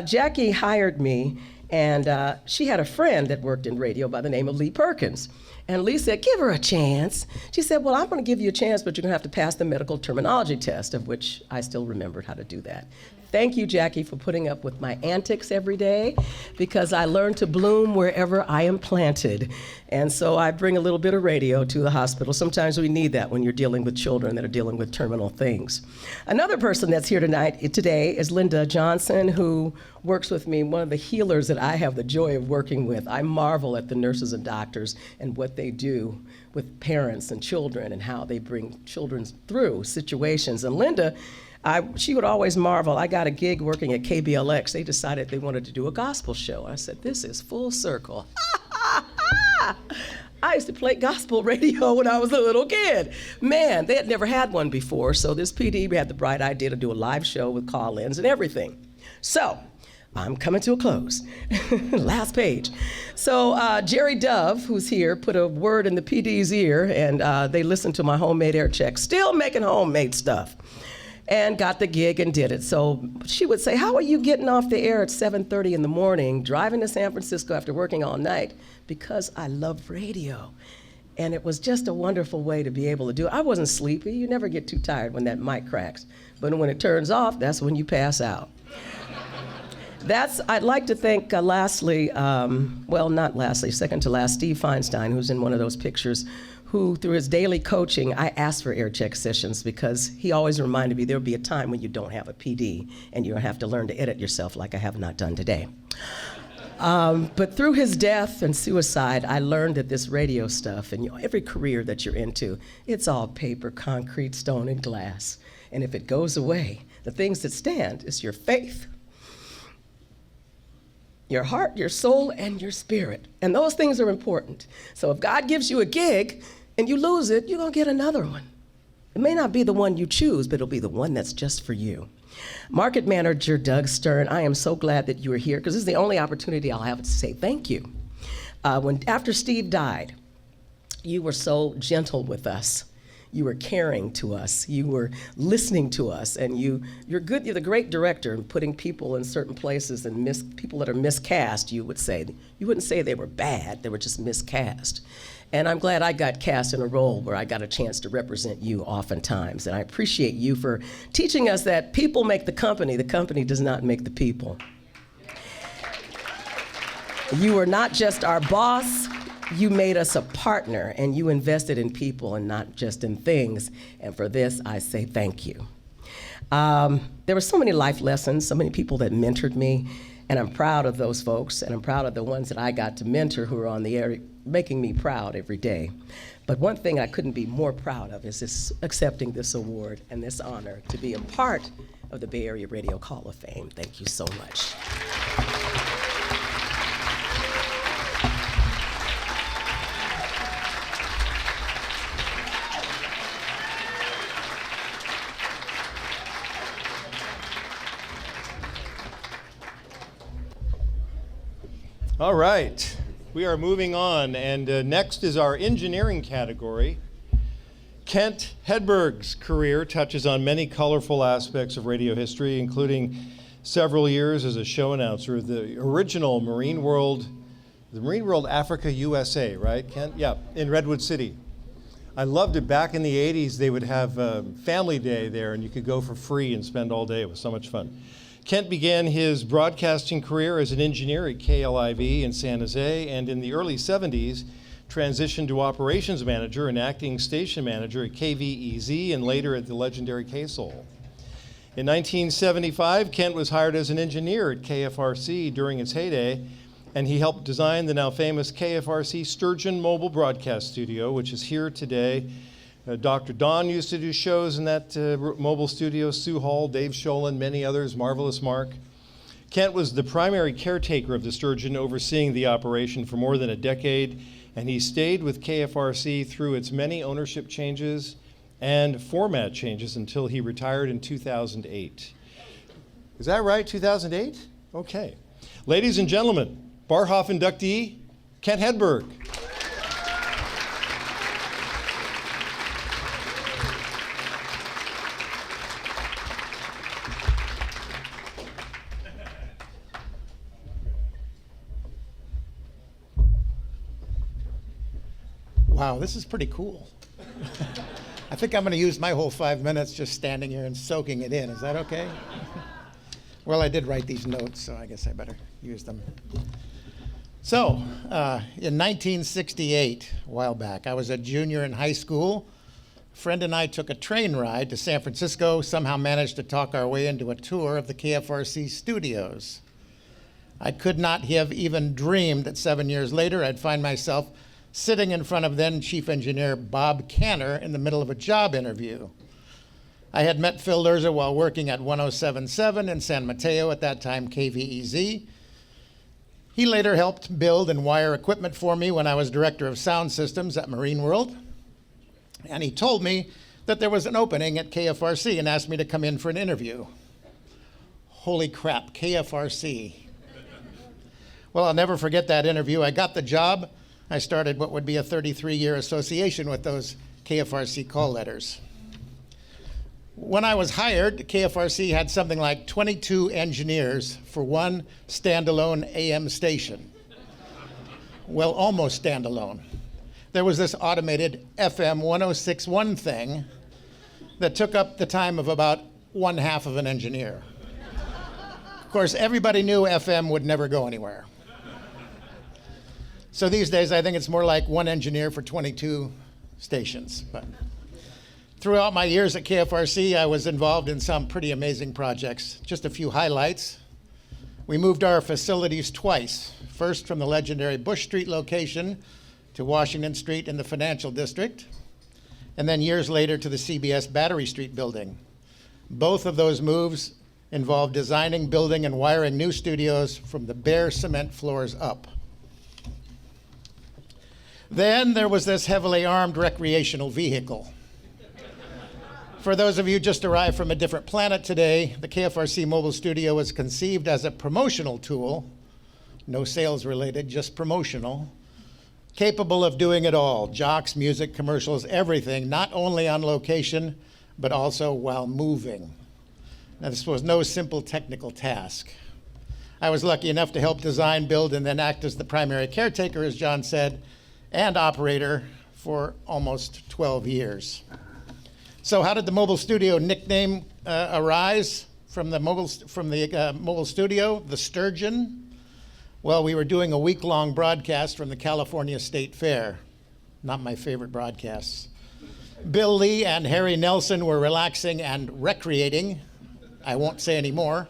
Jackie hired me, and she had a friend that worked in radio by the name of Lee Perkins. And Lee said, give her a chance. She said, well, I'm going to give you a chance, but you're going to have to pass the medical terminology test, of which I still remembered how to do that. Thank you, Jackie, for putting up with my antics every day, because I learned to bloom wherever I am planted. And so I bring a little bit of radio to the hospital. Sometimes we need that when you're dealing with children that are dealing with terminal things. Another person that's here today is Linda Johnson, who works with me, one of the healers that I have the joy of working with. I marvel at the nurses and doctors and what they do with parents and children and how they bring children through situations. And Linda, she would always marvel. I got a gig working at KBLX. They decided they wanted to do a gospel show. I said, this is full circle. I used to play gospel radio when I was a little kid. Man, they had never had one before, so this PD had the bright idea to do a live show with call-ins and everything. So, I'm coming to a close. Last page. So Jerry Dove, who's here, put a word in the PD's ear, and they listened to my homemade air check, still making homemade stuff, and got the gig and did it. So she would say, how are you getting off the air at 7:30 in the morning, driving to San Francisco after working all night? Because I love radio. And it was just a wonderful way to be able to do it. I wasn't sleepy. You never get too tired when that mic cracks. But when it turns off, that's when you pass out. I'd like to thank lastly, well, not lastly, second to last, Steve Feinstein, who's in one of those pictures, who through his daily coaching, I asked for air check sessions because he always reminded me there'll be a time when you don't have a PD and you'll have to learn to edit yourself like I have not done today. But through his death and suicide, I learned that this radio stuff and every career that you're into, it's all paper, concrete, stone, and glass. And if it goes away, the things that stand is your faith, your heart, your soul, and your spirit. And those things are important. So if God gives you a gig and you lose it, you're gonna get another one. It may not be the one you choose, but it'll be the one that's just for you. Market Manager Doug Stern, I am so glad that you are here because this is the only opportunity I'll have to say thank you. After Steve died, you were so gentle with us. You were caring to us. You were listening to us, and you're good. You're the great director in putting people in certain places and people that are miscast. You would say you wouldn't say they were bad. They were just miscast. And I'm glad I got cast in a role where I got a chance to represent you oftentimes. And I appreciate you for teaching us that people make the company does not make the people. You are not just our boss. You made us a partner, and you invested in people and not just in things. And for this, I say thank you. There were so many life lessons, so many people that mentored me, and I'm proud of those folks, and I'm proud of the ones that I got to mentor who are on the air, making me proud every day. But one thing I couldn't be more proud of is accepting this award and this honor to be a part of the Bay Area Radio Hall of Fame. Thank you so much. All right, we are moving on, and next is our engineering category. Kent Hedberg's career touches on many colorful aspects of radio history, including several years as a show announcer of the original Marine World Africa USA, right, Kent? Yeah, in Redwood City. I loved it. Back in the 80s, they would have Family Day there, and you could go for free and spend all day. It was so much fun. Kent began his broadcasting career as an engineer at KLIV in San Jose, and in the early 70s, transitioned to operations manager and acting station manager at KVEZ and later at the legendary KSOL. In 1975, Kent was hired as an engineer at KFRC during its heyday, and he helped design the now famous KFRC Sturgeon Mobile Broadcast Studio, which is here today. Dr. Don used to do shows in that mobile studio, Sue Hall, Dave Sholin, many others, Marvelous Mark. Kent was the primary caretaker of the Sturgeon, overseeing the operation for more than a decade, and he stayed with KFRC through its many ownership changes and format changes until he retired in 2008. Is that right, 2008? Okay. Ladies and gentlemen, Barhof inductee, Kent Hedberg. Wow, this is pretty cool. I think I'm going to use my whole 5 minutes just standing here and soaking it in. Is that okay? Well, I did write these notes, so I guess I better use them. So, in 1968, a while back, I was a junior in high school. A friend and I took a train ride to San Francisco, somehow managed to talk our way into a tour of the KFRC studios. I could not have even dreamed that 7 years later I'd find myself sitting in front of then Chief Engineer Bob Canner in the middle of a job interview. I had met Phil Lerza while working at 107.7 in San Mateo, at that time KVEZ. He later helped build and wire equipment for me when I was director of sound systems at Marine World. And he told me that there was an opening at KFRC and asked me to come in for an interview. Holy crap, KFRC. Well, I'll never forget that interview. I got the job. I started what would be a 33-year association with those KFRC call letters. When I was hired, KFRC had something like 22 engineers for one standalone AM station. Well, almost standalone. There was this automated FM 1061 thing that took up the time of about one half of an engineer. Of course, everybody knew FM would never go anywhere. So these days, I think it's more like one engineer for 22 stations. But throughout my years at KFRC, I was involved in some pretty amazing projects. Just a few highlights. We moved our facilities twice. First from the legendary Bush Street location to Washington Street in the Financial District, and then years later to the CBS Battery Street building. Both of those moves involved designing, building, and wiring new studios from the bare cement floors up. Then there was this heavily armed recreational vehicle. For those of you just arrived from a different planet today, the KFRC mobile studio was conceived as a promotional tool, no sales related, just promotional, capable of doing it all, jocks, music, commercials, everything, not only on location, but also while moving. Now, this was no simple technical task. I was lucky enough to help design, build, and then act as the primary caretaker, as John said, and operator for almost 12 years. So how did the mobile studio nickname arise from the mobile studio, the Sturgeon? Well, we were doing a week-long broadcast from the California State Fair. Not my favorite broadcasts. Bill Lee and Harry Nelson were relaxing and recreating, I won't say any more,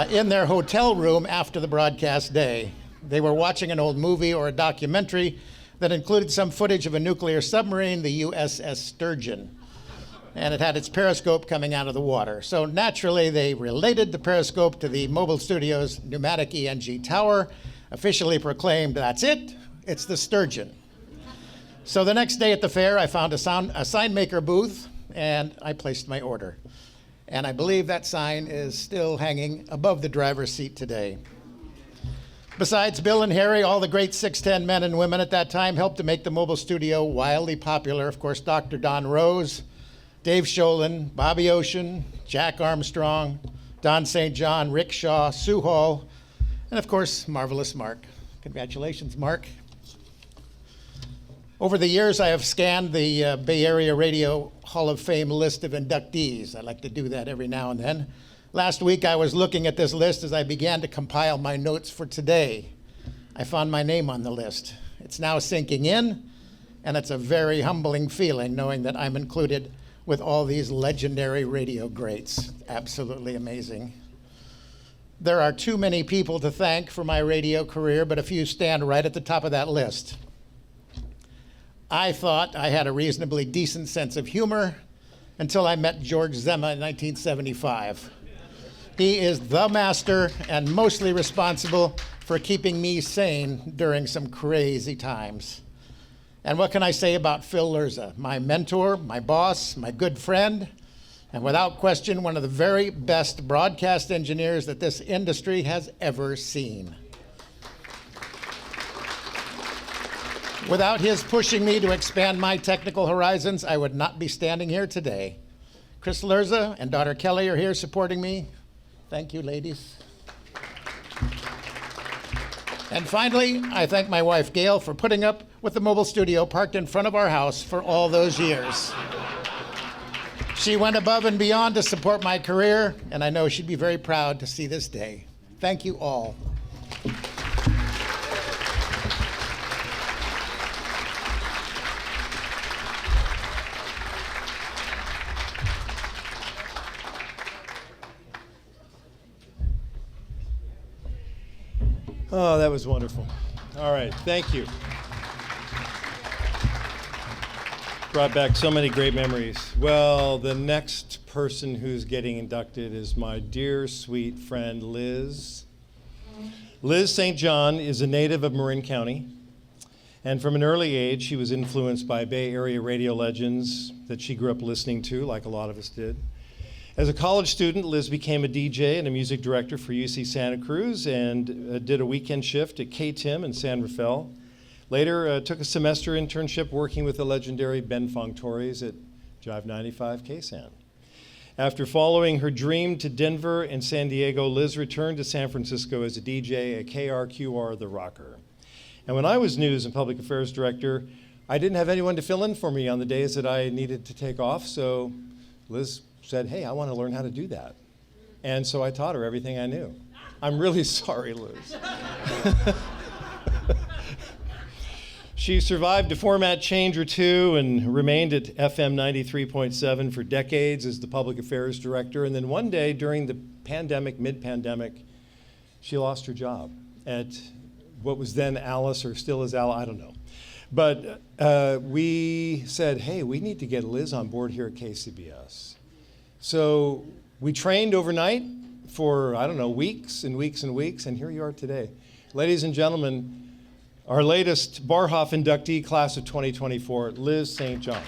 in their hotel room after the broadcast day. They were watching an old movie or a documentary that included some footage of a nuclear submarine, the USS Sturgeon. And it had its periscope coming out of the water. So naturally, they related the periscope to the mobile studio's pneumatic ENG tower, officially proclaimed, that's it, it's the Sturgeon. So the next day at the fair, I found a sign maker booth, and I placed my order. And I believe that sign is still hanging above the driver's seat today. Besides Bill and Harry, all the great 6'10" men and women at that time helped to make the mobile studio wildly popular. Of course, Dr. Don Rose, Dave Sholin, Bobby Ocean, Jack Armstrong, Don St. John, Rick Shaw, Sue Hall, and of course, Marvelous Mark. Congratulations, Mark. Over the years, I have scanned the Bay Area Radio Hall of Fame list of inductees. I like to do that every now and then. Last week, I was looking at this list as I began to compile my notes for today. I found my name on the list. It's now sinking in, and it's a very humbling feeling knowing that I'm included with all these legendary radio greats. Absolutely amazing. There are too many people to thank for my radio career, but a few stand right at the top of that list. I thought I had a reasonably decent sense of humor until I met George Zema in 1975. He is the master and mostly responsible for keeping me sane during some crazy times. And what can I say about Phil Lerza, my mentor, my boss, my good friend, and without question, one of the very best broadcast engineers that this industry has ever seen. Without his pushing me to expand my technical horizons, I would not be standing here today. Chris Lerza and daughter Kelly are here supporting me. Thank you, ladies. And finally, I thank my wife, Gail, for putting up with the mobile studio parked in front of our house for all those years. She went above and beyond to support my career, and I know she'd be very proud to see this day. Thank you all. Oh, that was wonderful. All right, thank you. Brought back so many great memories. Well, the next person who's getting inducted is my dear, sweet friend, Liz. Liz St. John is a native of Marin County, and from an early age, she was influenced by Bay Area radio legends that she grew up listening to, like a lot of us did. As a college student, Liz became a DJ and a music director for UC Santa Cruz and did a weekend shift at K-Tim in San Rafael. Later, took a semester internship working with the legendary Ben Fong Torres at Jive 95 KSAN. After following her dream to Denver and San Diego, Liz returned to San Francisco as a DJ at KRQR The Rocker. And when I was news and public affairs director, I didn't have anyone to fill in for me on the days that I needed to take off, so Liz said, hey, I want to learn how to do that. And so I taught her everything I knew. I'm really sorry, Liz. She survived a format change or two and remained at FM 93.7 for decades as the public affairs director. And then one day during the pandemic, mid-pandemic, she lost her job at what was then Alice, or still is Alice, I don't know. But we said, hey, we need to get Liz on board here at KCBS. So we trained overnight for, I don't know, weeks and weeks and weeks, and here you are today. Ladies and gentlemen, our latest Barhof inductee, class of 2024, Liz St. John.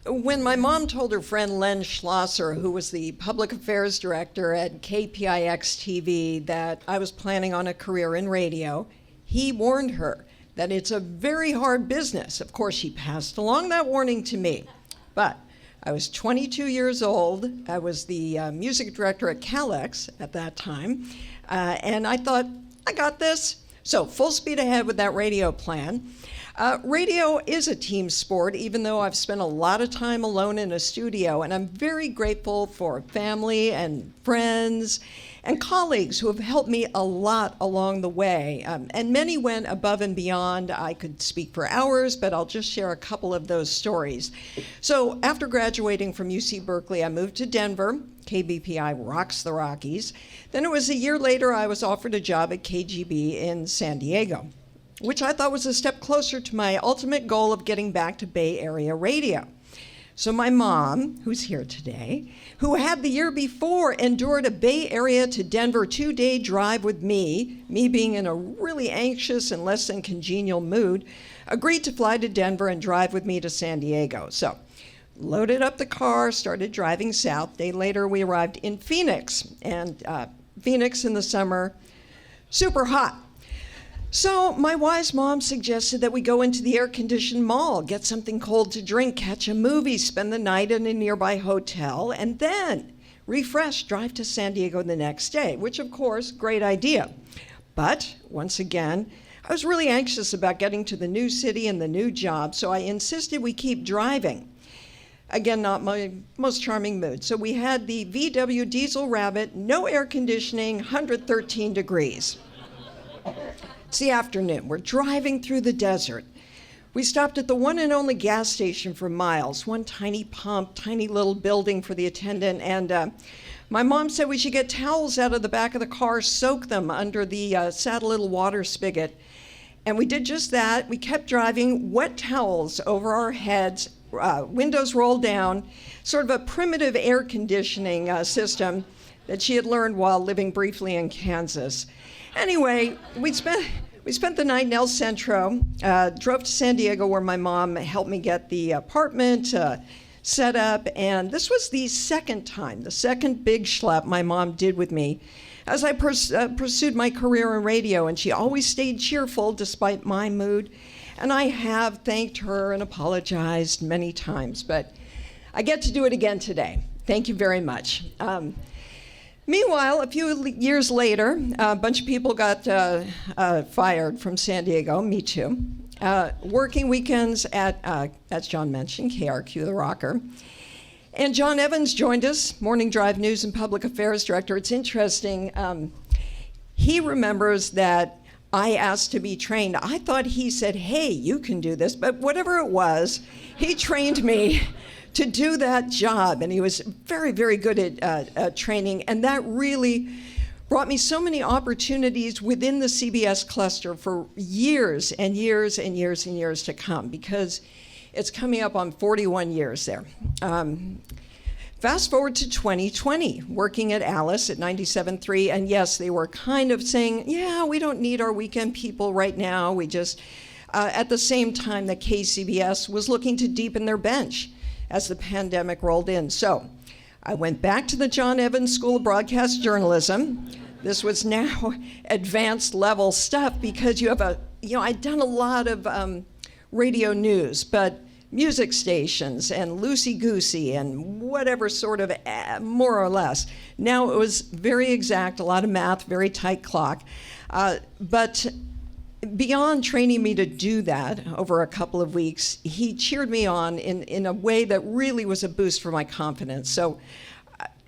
When my mom told her friend Len Schlosser, who was the public affairs director at KPIX TV, that I was planning on a career in radio, he warned her that it's a very hard business. Of course, she passed along that warning to me. But I was 22 years old. I was the music director at CalX at that time. And I thought, I got this. So full speed ahead with that radio plan. Radio is a team sport, even though I've spent a lot of time alone in a studio, and I'm very grateful for family and friends and colleagues who have helped me a lot along the way. And many went above and beyond. I could speak for hours, but I'll just share a couple of those stories. So after graduating from UC Berkeley, I moved to Denver. KBPI rocks the Rockies. Then it was a year later I was offered a job at KGB in San Diego, which I thought was a step closer to my ultimate goal of getting back to Bay Area radio. So my mom, who's here today, who had the year before endured a Bay Area to Denver 2-day drive with me being in a really anxious and less than congenial mood, agreed to fly to Denver and drive with me to San Diego. So loaded up the car, started driving south. A day later, we arrived in Phoenix, and Phoenix in the summer, super hot. So my wise mom suggested that we go into the air-conditioned mall, get something cold to drink, catch a movie, spend the night in a nearby hotel, and then refresh, drive to San Diego the next day, which of course, great idea. But once again, I was really anxious about getting to the new city and the new job, so I insisted we keep driving. Again, not my most charming mood. So we had the VW Diesel Rabbit, no air conditioning, 113 degrees. It's the afternoon. We're driving through the desert. We stopped at the one and only gas station for miles, one tiny pump, tiny little building for the attendant, and my mom said we should get towels out of the back of the car, soak them under the sad little water spigot. And we did just that. We kept driving, wet towels over our heads, windows rolled down, sort of a primitive air conditioning system that she had learned while living briefly in Kansas. Anyway, we spent the night in El Centro, drove to San Diego where my mom helped me get the apartment set up, and this was the second big schlep my mom did with me as I pursued my career in radio, and she always stayed cheerful despite my mood, and I have thanked her and apologized many times, but I get to do it again today. Thank you very much. Meanwhile, a few years later, a bunch of people got fired from San Diego, me too. Working weekends at, as John mentioned, KRQ The Rocker. And John Evans joined us, Morning Drive News and Public Affairs Director. It's interesting, he remembers that I asked to be trained. I thought he said, hey, you can do this, but whatever it was, he trained me to do that job, and he was very, very good at training, and that really brought me so many opportunities within the CBS cluster for years and years and years and years to come, because it's coming up on 41 years there. Fast forward to 2020, working at Alice at 97.3, and yes, they were kind of saying, yeah, we don't need our weekend people right now. We just, at the same time that KCBS was looking to deepen their bench as the pandemic rolled in. So I went back to the John Evans School of Broadcast Journalism. This was now advanced level stuff, because you have I'd done a lot of radio news, but music stations and loosey-goosey and whatever sort of more or less. Now it was very exact, a lot of math, very tight clock. But beyond training me to do that over a couple of weeks, he cheered me on in a way that really was a boost for my confidence. So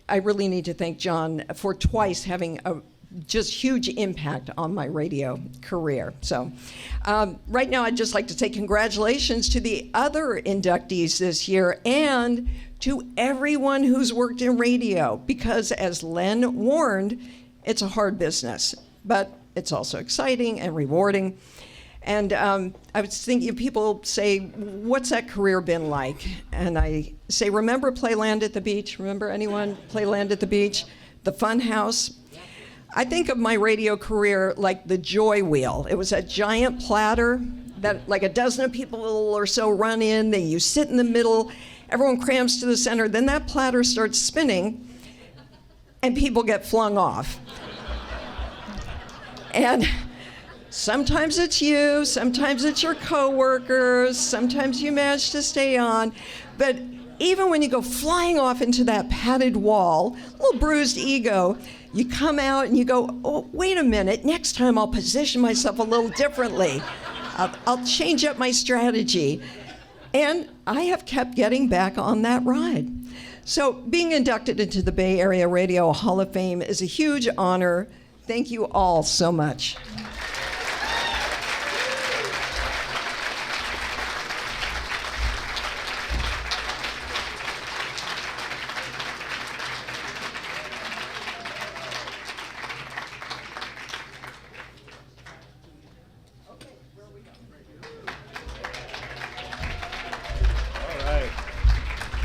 I really need to thank John for twice having a just huge impact on my radio career. So right now I'd just like to say congratulations to the other inductees this year and to everyone who's worked in radio, because as Len warned, it's a hard business, but it's also exciting and rewarding. And I was thinking, people say, what's that career been like? And I say, remember Playland at the Beach? Remember anyone Playland at the Beach? The Fun House? I think of my radio career like the Joy Wheel. It was a giant platter that like a dozen of people or so run in, then you sit in the middle, everyone crams to the center, then that platter starts spinning and people get flung off. And sometimes it's you, sometimes it's your coworkers, sometimes you manage to stay on, but even when you go flying off into that padded wall, little bruised ego, you come out and you go, oh, wait a minute, next time I'll position myself a little differently. I'll change up my strategy. And I have kept getting back on that ride. So being inducted into the Bay Area Radio Hall of Fame is a huge honor. Thank you all so much.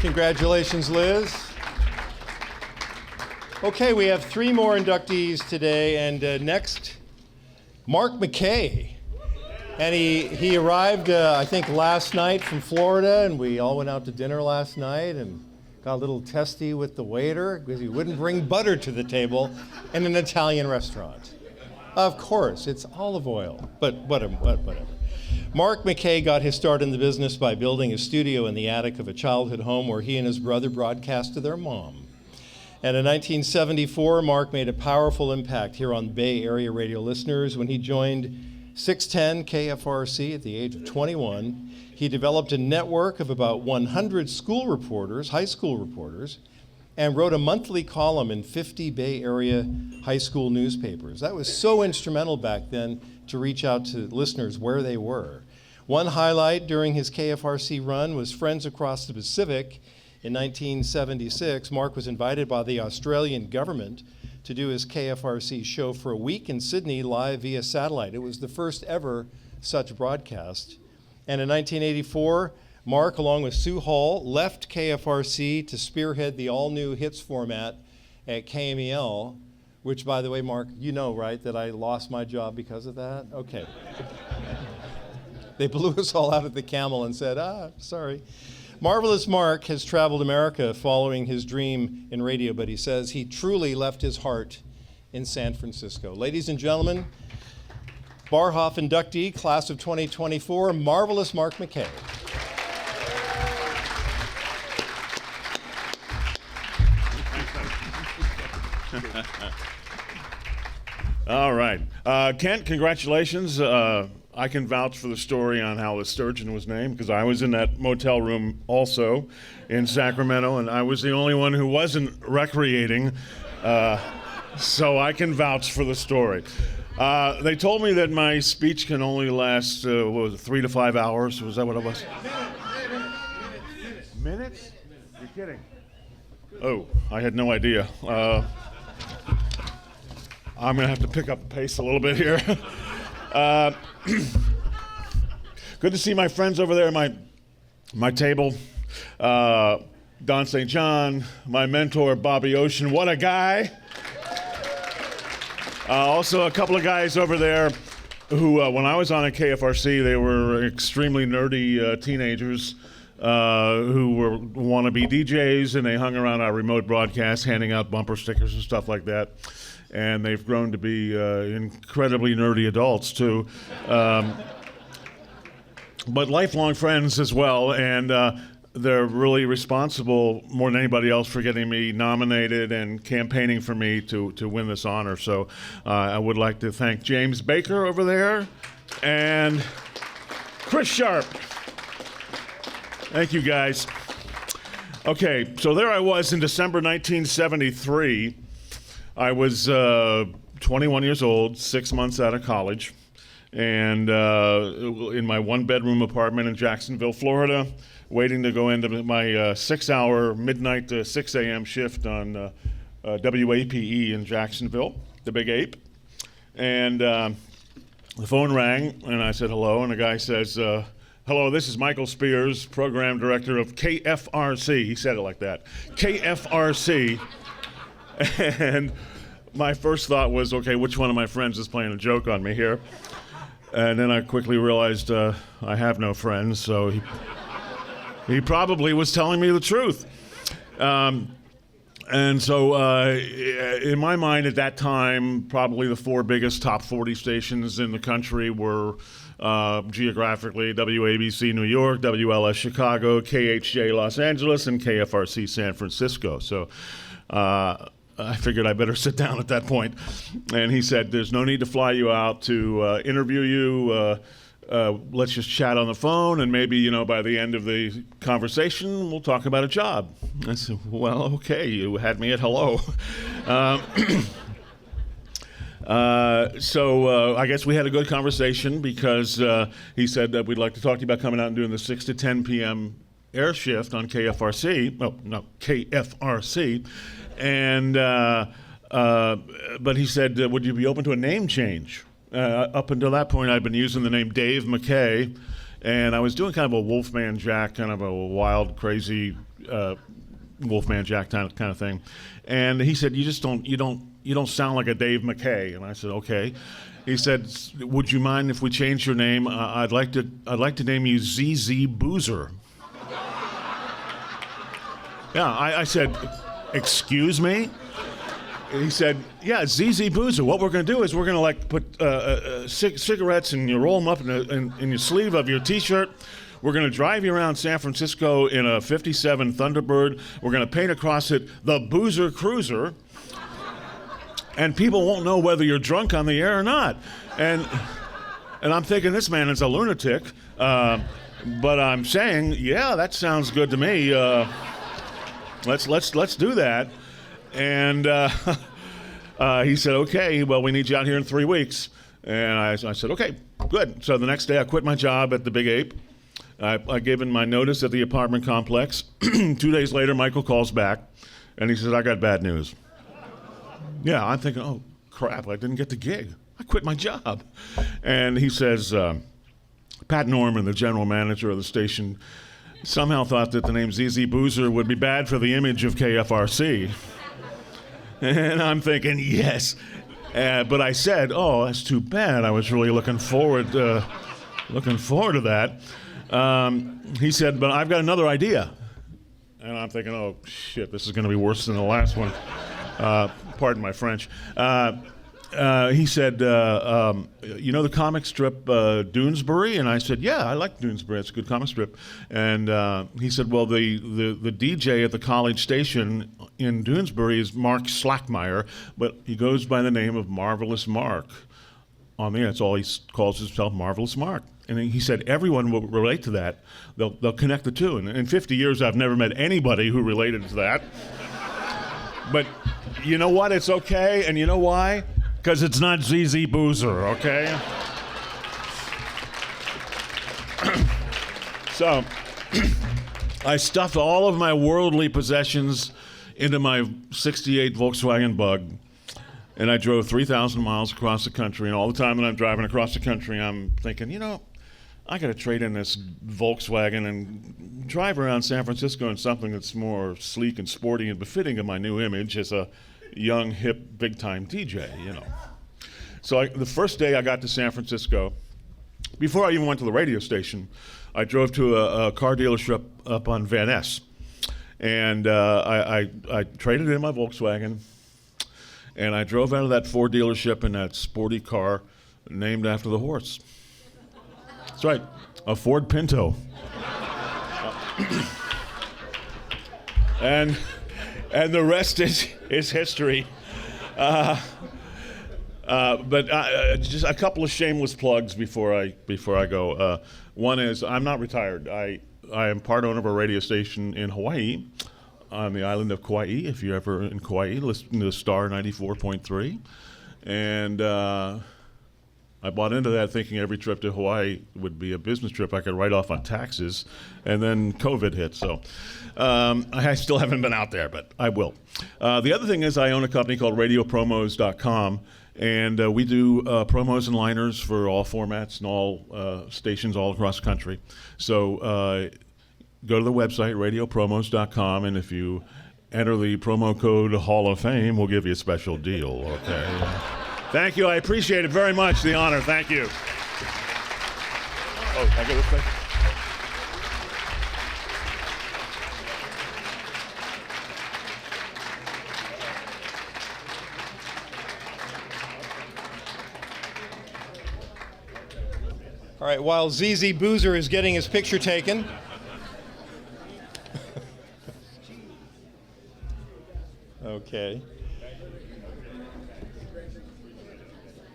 Congratulations, Liz. Okay, we have 3 more inductees today, and next, Mark McKay. And he arrived, I think, last night from Florida, and we all went out to dinner last night and got a little testy with the waiter because he wouldn't bring butter to the table in an Italian restaurant. Of course, it's olive oil, but whatever. Mark McKay got his start in the business by building a studio in the attic of a childhood home where he and his brother broadcast to their mom. And in 1974, Mark made a powerful impact here on Bay Area radio listeners when he joined 610 KFRC at the age of 21. He developed a network of about 100 school reporters, high school reporters, and wrote a monthly column in 50 Bay Area high school newspapers. That was so instrumental back then to reach out to listeners where they were. One highlight during his KFRC run was Friends Across the Pacific. In 1976, Mark was invited by the Australian government to do his KFRC show for a week in Sydney live via satellite. It was the first ever such broadcast. And in 1984, Mark, along with Sue Hall, left KFRC to spearhead the all-new hits format at KMEL, which, by the way, Mark, you know, right, that I lost my job because of that? Okay. They blew us all out of the Camel and said, sorry. Marvelous Mark has traveled America following his dream in radio, but he says he truly left his heart in San Francisco. Ladies and gentlemen, Barhof inductee, class of 2024, Marvelous Mark McKay. All right. Kent, congratulations. I can vouch for the story on how the sturgeon was named because I was in that motel room also in Sacramento, and I was the only one who wasn't recreating, so I can vouch for the story. They told me that my speech can only last 3 to 5 hours. Was that what it was? Minutes? You're kidding. Oh, I had no idea. I'm going to have to pick up the pace a little bit here. Good to see my friends over there at my table. Don St. John, my mentor, Bobby Ocean. What a guy. Also, a couple of guys over there who, when I was on at KFRC, they were extremely nerdy teenagers who were wannabe DJs, and they hung around our remote broadcast handing out bumper stickers and stuff like that. And they've grown to be incredibly nerdy adults, too. But lifelong friends as well, and they're really responsible more than anybody else for getting me nominated and campaigning for me to win this honor. So I would like to thank James Baker over there and Chris Sharp. Thank you, guys. Okay, so there I was in December 1973. I was 21 years old, 6 months out of college, and in my one-bedroom apartment in Jacksonville, Florida, waiting to go into my 6-hour midnight to 6 a.m. shift on WAPE in Jacksonville, the Big Ape. And the phone rang, and I said hello, and the guy says, hello, this is Michael Spears, program director of KFRC. He said it like that, KFRC. And my first thought was, okay, which one of my friends is playing a joke on me here? And then I quickly realized I have no friends, so he probably was telling me the truth. And so in my mind at that time, probably the 4 biggest top 40 stations in the country were geographically WABC New York, WLS Chicago, KHJ Los Angeles, and KFRC San Francisco. So I figured I better sit down at that point. And he said, there's no need to fly you out to interview you. Let's just chat on the phone, and maybe, by the end of the conversation, we'll talk about a job. I said, well, okay, you had me at hello. So I guess we had a good conversation because he said that we'd like to talk to you about coming out and doing the 6 to 10 p.m. air shift on KFRC. Oh, no, KFRC. And but he said, would you be open to a name change? Up until that point, I'd been using the name Dave McKay, and I was doing kind of a Wolfman Jack, kind of a wild, crazy Wolfman Jack kind of thing. And he said, you don't sound like a Dave McKay. And I said, okay. He said, would you mind if we changed your name? I'd like to name you ZZ Boozer. Yeah, I said, excuse me? He said, yeah, ZZ Boozer. What we're going to do is we're going to put cigarettes and you roll them up in your sleeve of your T-shirt. We're going to drive you around San Francisco in a 57 Thunderbird. We're going to paint across it the Boozer Cruiser. And people won't know whether you're drunk on the air or not. And I'm thinking, this man is a lunatic. But I'm saying, yeah, that sounds good to me. Let's do that. And he said, okay, well, we need you out here in 3 weeks. And I said, okay, good. So the next day I quit my job at the Big Ape. I gave him my notice at the apartment complex. 2 days later, Michael calls back, and he says, I got bad news. Yeah, I'm thinking, oh, crap, I didn't get the gig. I quit my job. And he says, Pat Norman, the general manager of the station, somehow thought that the name ZZ Boozer would be bad for the image of KFRC. And I'm thinking, yes. But I said, oh, that's too bad. I was really looking forward to that. He said, but I've got another idea. And I'm thinking, oh, shit, this is going to be worse than the last one. Pardon my French. He said, you know the comic strip Doonesbury? And I said, yeah, I like Doonesbury. It's a good comic strip. And he said, well, the DJ at the college station in Doonesbury is Mark Slackmeyer, but he goes by the name of Marvelous Mark. On the air, that's all he calls himself, Marvelous Mark. And he said everyone will relate to that. They'll connect the two. And in 50 years, I've never met anybody who related to that. But you know what? It's okay. And you know why? Because it's not ZZ Boozer, okay? So I stuffed all of my worldly possessions into my '68 Volkswagen Bug. And I drove 3,000 miles across the country, and all the time that I'm driving across the country, I'm thinking, I got to trade in this Volkswagen and drive around San Francisco in something that's more sleek and sporty and befitting of my new image as a young, hip, big-time DJ, So the first day I got to San Francisco, before I even went to the radio station, I drove to a car dealership up on Van Ness. And I traded in my Volkswagen, and I drove out of that Ford dealership in that sporty car named after the horse. That's right, a Ford Pinto. and the rest is history. But just a couple of shameless plugs before I go. One is I'm not retired. I am part owner of a radio station in Hawaii, on the island of Kauai. If you're ever in Kauai, listen to Star 94.3. And I bought into that thinking every trip to Hawaii would be a business trip I could write off on taxes, and then COVID hit. So I still haven't been out there, but I will. The other thing is I own a company called RadioPromos.com, and we do promos and liners for all formats and all stations all across the country. So go to the website, RadioPromos.com, and if you enter the promo code Hall of Fame, we'll give you a special deal, okay? Thank you. I appreciate it very much, the honor. Thank you. Oh, can I go this way? All right, while ZZ Boozer is getting his picture taken. Okay.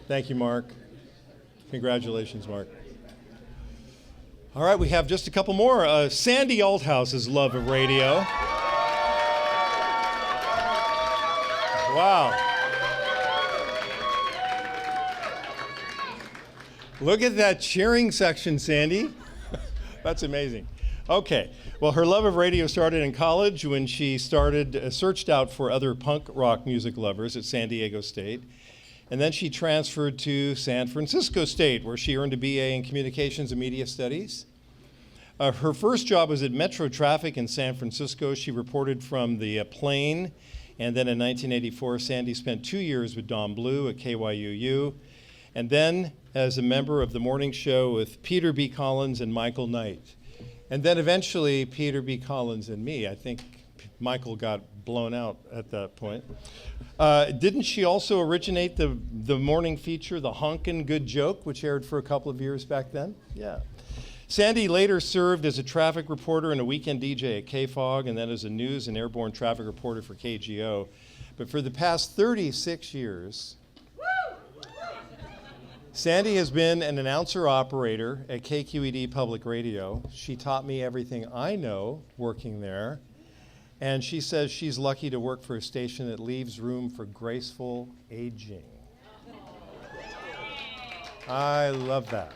Thank you, Mark. Congratulations, Mark. All right, we have just a couple more. Sandy Althouse's love of radio. Wow. Look at that cheering section, Sandy. That's amazing. Okay, well, her love of radio started in college when she searched out for other punk rock music lovers at San Diego State. And then she transferred to San Francisco State, where she earned a BA in Communications and Media Studies. Her first job was at Metro Traffic in San Francisco. She reported from the plane. And then in 1984, Sandy spent 2 years with Don Blue at KYUU. And then as a member of the morning show with Peter B. Collins and Michael Knight. And then eventually Peter B. Collins and me. I think Michael got blown out at that point. Didn't she also originate the morning feature, The Honkin' Good Joke, which aired for a couple of years back then? Yeah. Sandy later served as a traffic reporter and a weekend DJ at KFOG, and then as a news and airborne traffic reporter for KGO. But for the past 36 years, Sandy has been an announcer-operator at KQED Public Radio. She taught me everything I know working there. And she says she's lucky to work for a station that leaves room for graceful aging. I love that.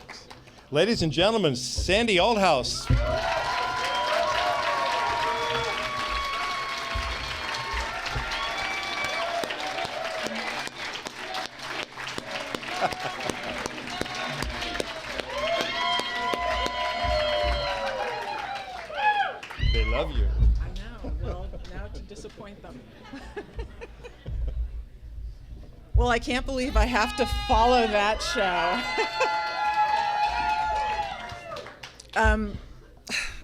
Ladies and gentlemen, Sandy Althouse. They love you. I know. Well, now to disappoint them. Well, I can't believe I have to follow that show.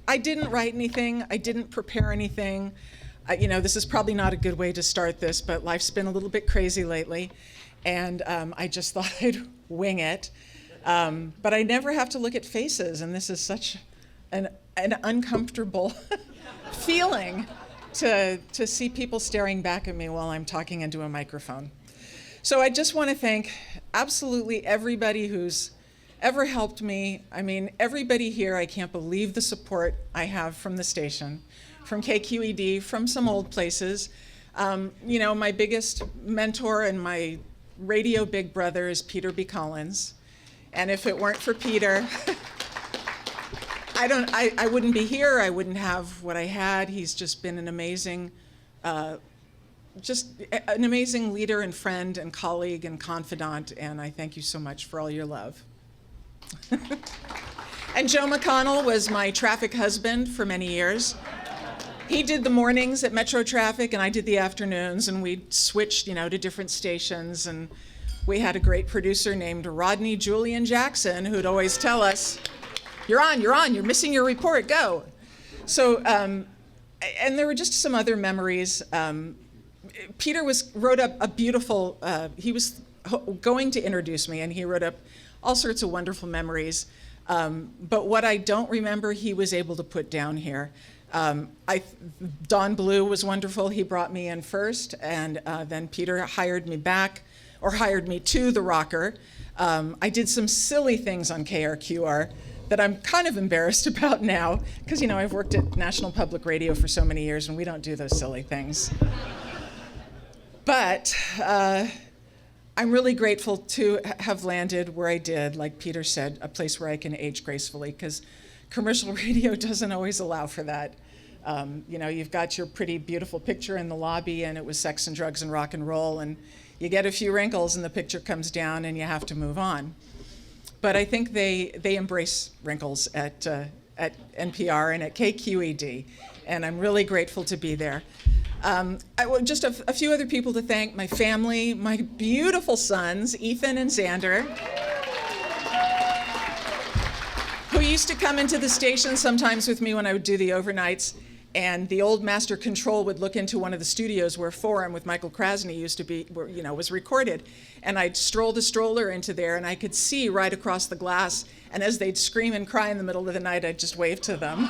I didn't write anything. I didn't prepare anything. This is probably not a good way to start this, but life's been a little bit crazy lately, and I just thought I'd wing it. But I never have to look at faces, and this is such an uncomfortable feeling to see people staring back at me while I'm talking into a microphone. So I just want to thank absolutely everybody who's ever helped me. I mean, everybody here, I can't believe the support I have from the station, from KQED, from some old places. My biggest mentor and my radio big brother is Peter B. Collins. And if it weren't for Peter, I wouldn't be here. I wouldn't have what I had. He's just been an amazing just an amazing leader and friend and colleague and confidant, and I thank you so much for all your love. And Joe McConnell was my traffic husband for many years. He did the mornings at Metro Traffic, and I did the afternoons, and we switched, to different stations, and we had a great producer named Rodney Julian Jackson who'd always tell us, you're on, you're missing your report, go. So, and there were just some other memories. Peter wrote up a beautiful, he was going to introduce me, and he wrote up all sorts of wonderful memories. But what I don't remember, he was able to put down here. Don Blue was wonderful. He brought me in first, and then Peter hired me to the rocker. I did some silly things on KRQR that I'm kind of embarrassed about now, because I've worked at National Public Radio for so many years, and we don't do those silly things. But I'm really grateful to have landed where I did, like Peter said, a place where I can age gracefully, because commercial radio doesn't always allow for that. You've got your pretty beautiful picture in the lobby, and it was sex and drugs and rock and roll, and you get a few wrinkles and the picture comes down and you have to move on. But I think they embrace wrinkles at NPR and at KQED, and I'm really grateful to be there. Just a few other people to thank: my family, my beautiful sons, Ethan and Xander, who used to come into the station sometimes with me when I would do the overnights, and the old master control would look into one of the studios where Forum with Michael Krasny used to be, was recorded. And I'd stroll the stroller into there, and I could see right across the glass, and as they'd scream and cry in the middle of the night, I'd just wave to them.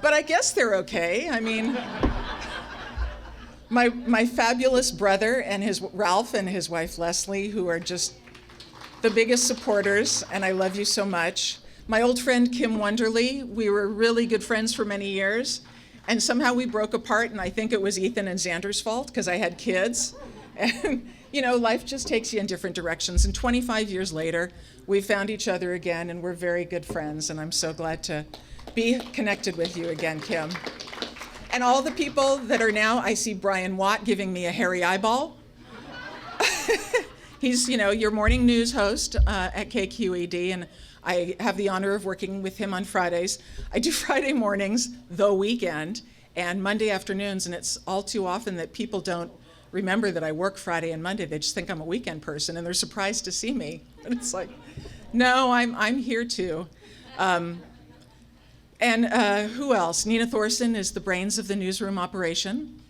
But I guess they're okay. I mean, my fabulous brother and Ralph and his wife Leslie, who are just the biggest supporters, and I love you so much. My old friend Kim Wonderly, we were really good friends for many years, and somehow we broke apart, and I think it was Ethan and Xander's fault, because I had kids. And life just takes you in different directions, and 25 years later, we found each other again, and we're very good friends, and I'm so glad to be connected with you again, Kim. And all the people that are now, I see Brian Watt giving me a hairy eyeball. He's, your morning news host at KQED, and I have the honor of working with him on Fridays. I do Friday mornings, the weekend, and Monday afternoons, and it's all too often that people don't remember that I work Friday and Monday. They just think I'm a weekend person, and they're surprised to see me. And it's like, no, I'm here too. And who else? Nina Thorson is the brains of the newsroom operation.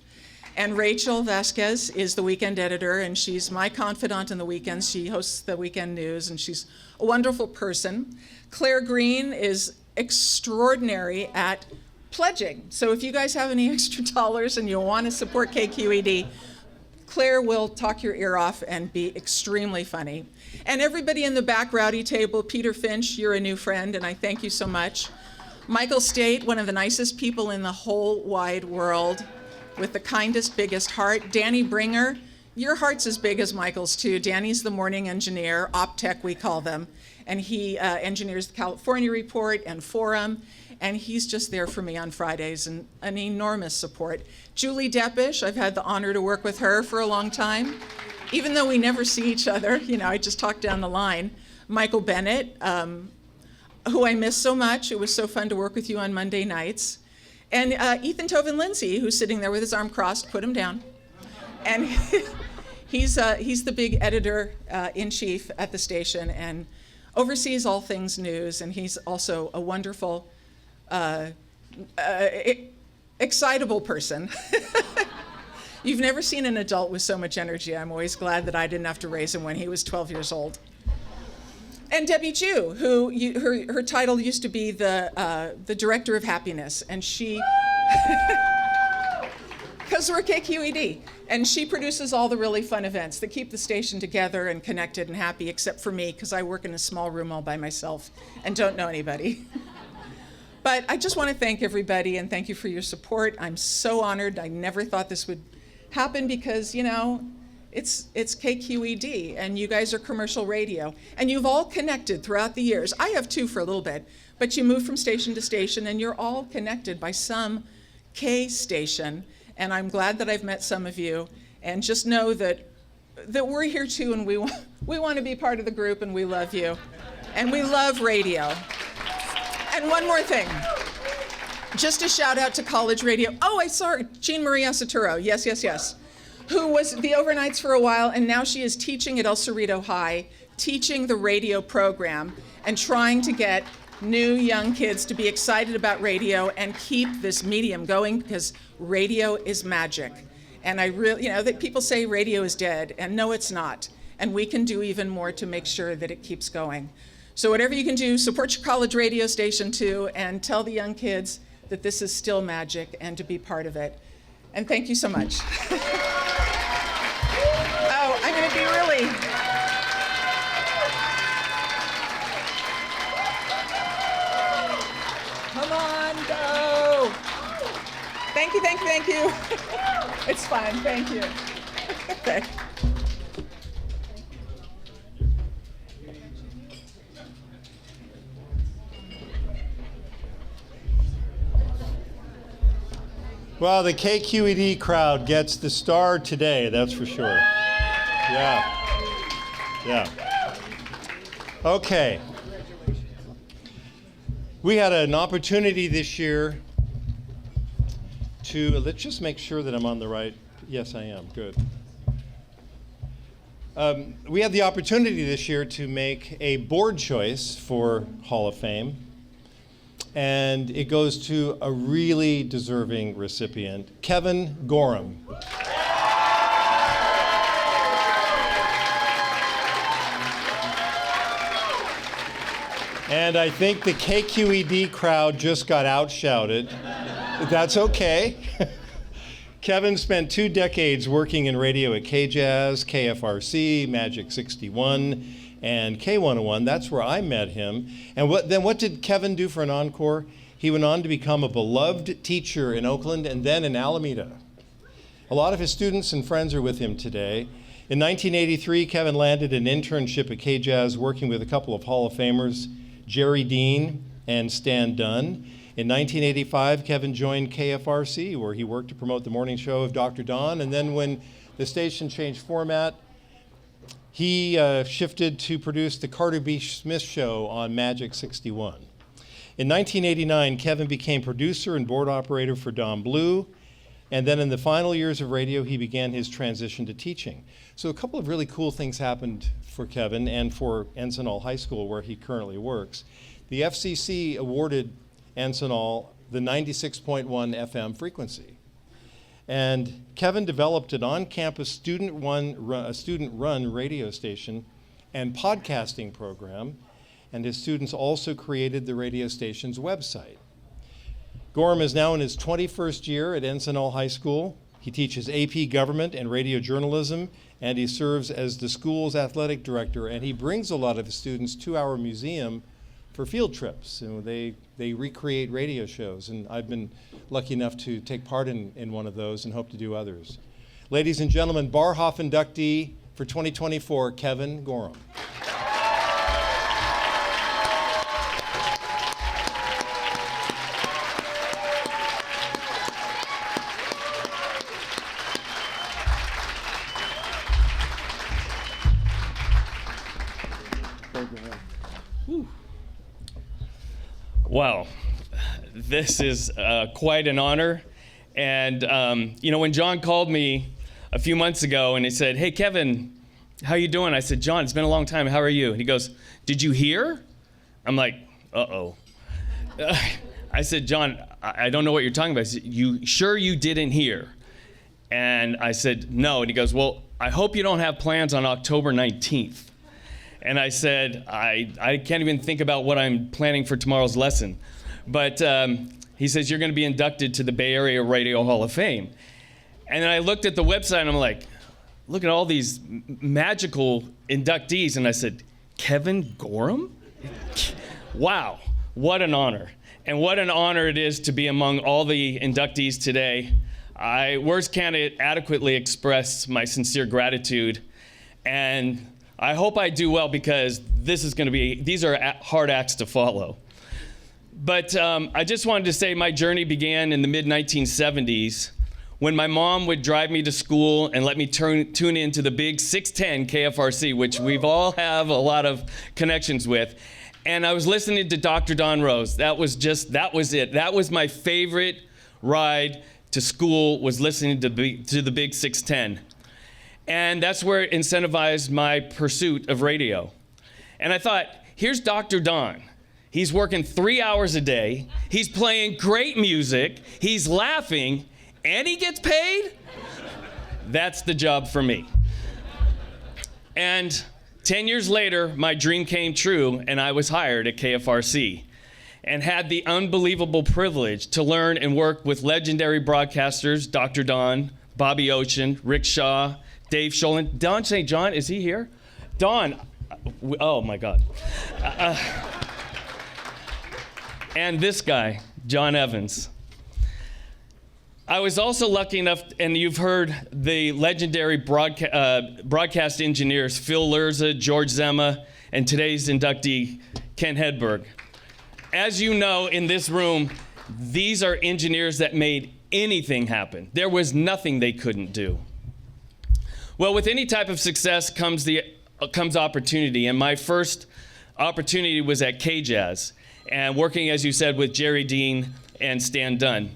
And Rachel Vasquez is the weekend editor, and she's my confidant in the weekends. She hosts the weekend news, and she's a wonderful person. Claire Green is extraordinary at pledging. So if you guys have any extra dollars and you want to support KQED, Claire will talk your ear off and be extremely funny. And everybody in the back rowdy table, Peter Finch, you're a new friend, and I thank you so much. Michael State, one of the nicest people in the whole wide world, with the kindest, biggest heart. Danny Bringer, your heart's as big as Michael's too. Danny's the morning engineer, OpTech we call them, and he engineers the California Report and Forum, and he's just there for me on Fridays, and an enormous support. Julie Deppish, I've had the honor to work with her for a long time, even though we never see each other, I just talk down the line. Michael Bennett, who I miss so much. It was so fun to work with you on Monday nights. And Ethan Tovin Lindsay, who's sitting there with his arm crossed, put him down. And he's the big editor-in-chief at the station and oversees all things news. And he's also a wonderful, excitable person. You've never seen an adult with so much energy. I'm always glad that I didn't have to raise him when he was 12 years old. And Debbie Jew, who her title used to be the Director of Happiness, and she, because we're KQED, and she produces all the really fun events that keep the station together and connected and happy, except for me, because I work in a small room all by myself and don't know anybody. But I just want to thank everybody and thank you for your support. I'm so honored. I never thought this would happen because, it's KQED, and you guys are commercial radio, and you've all connected throughout the years. I have too for a little bit, but you move from station to station, and you're all connected by some K station, And I'm glad that I've met some of you. And just know that we're here too, and we want to be part of the group, and we love you. And we love radio. And one more thing. Just a shout out to college radio. Oh, I saw her, Jean Marie Asaturo. Yes. Who was the overnights for a while, and now she is teaching at El Cerrito High, teaching the radio program and trying to get new young kids to be excited about radio and keep this medium going, because radio is magic. And I really, that people say radio is dead, and no, it's not. And we can do even more to make sure that it keeps going. So whatever you can do, support your college radio station too, and tell the young kids that this is still magic and to be part of it. And thank you so much. Oh, I'm going to be really... Come on, go. Thank you. It's fun, thank you. Okay. Well, the KQED crowd gets the star today, that's for sure. Yeah. Okay. We had an opportunity this year to, let's just make sure that I'm on the right, yes I am, good. We had the opportunity this year to make a board choice for Hall of Fame, and it goes to a really deserving recipient, Kevin Gorham. And I think the KQED crowd just got outshouted. That's okay. Kevin spent 2 decades working in radio at KJazz, KFRC, Magic 61, and K101. That's where I met him. And what did Kevin do for an encore? He went on to become a beloved teacher in Oakland and then in Alameda. A lot of his students and friends are with him today. In 1983, Kevin landed an internship at KJazz working with a couple of Hall of Famers, Jerry Dean and Stan Dunn. In 1985, Kevin joined KFRC, where he worked to promote the morning show of Dr. Don. And then when the station changed format, he shifted to produce the Carter B. Smith Show on Magic 61. In 1989, Kevin became producer and board operator for Don Blue. And then in the final years of radio, he began his transition to teaching. So a couple of really cool things happened for Kevin and for Encinal High School, where he currently works. The FCC awarded Encinal the 96.1 FM frequency. And Kevin developed an on-campus student-run radio station and podcasting program, and his students also created the radio station's website. Gorham is now in his 21st year at Encinal High School. He teaches AP Government and Radio Journalism, and he serves as the school's athletic director, and he brings a lot of his students to our museum for field trips. They recreate radio shows, and I've been lucky enough to take part in one of those and hope to do others. Ladies and gentlemen, Barhof inductee for 2024, Kevin Gorham. Wow, this is quite an honor. And, when John called me a few months ago and he said, "Hey, Kevin, how you doing?" I said, "John, it's been a long time. How are you?" And he goes, "Did you hear?" I'm like, uh-oh. I said, "John, I don't know what you're talking about." He said, "You sure you didn't hear?" And I said, "No." And he goes, "Well, I hope you don't have plans on October 19th. And I said, I can't even think about what I'm planning for tomorrow's lesson. But he says, "You're going to be inducted to the Bay Area Radio Hall of Fame." And then I looked at the website and I'm like, look at all these magical inductees. And I said, Kevin Gorham? Wow, what an honor. And what an honor it is to be among all the inductees today. Words can't adequately express my sincere gratitude. And I hope I do well, because these are hard acts to follow. But I just wanted to say my journey began in the mid-1970s when my mom would drive me to school and let me tune into the big 610 KFRC, which we've all have a lot of connections with. And I was listening to Dr. Don Rose. That was it. That was my favorite ride to school, was listening to the big 610. And that's where it incentivized my pursuit of radio. And I thought, here's Dr. Don. He's working 3 hours a day. He's playing great music. He's laughing, and he gets paid? That's the job for me. And 10 years later, my dream came true, and I was hired at KFRC and had the unbelievable privilege to learn and work with legendary broadcasters, Dr. Don, Bobby Ocean, Rick Shaw, Dave Sholin. Don St. John, is he here? Don, oh my God. And this guy, John Evans. I was also lucky enough, and you've heard the legendary broadcast engineers, Phil Lerza, George Zema, and today's inductee, Ken Hedberg. As you know, in this room, these are engineers that made anything happen. There was nothing they couldn't do. Well, with any type of success comes opportunity, and my first opportunity was at KJazz, and working, as you said, with Jerry Dean and Stan Dunn.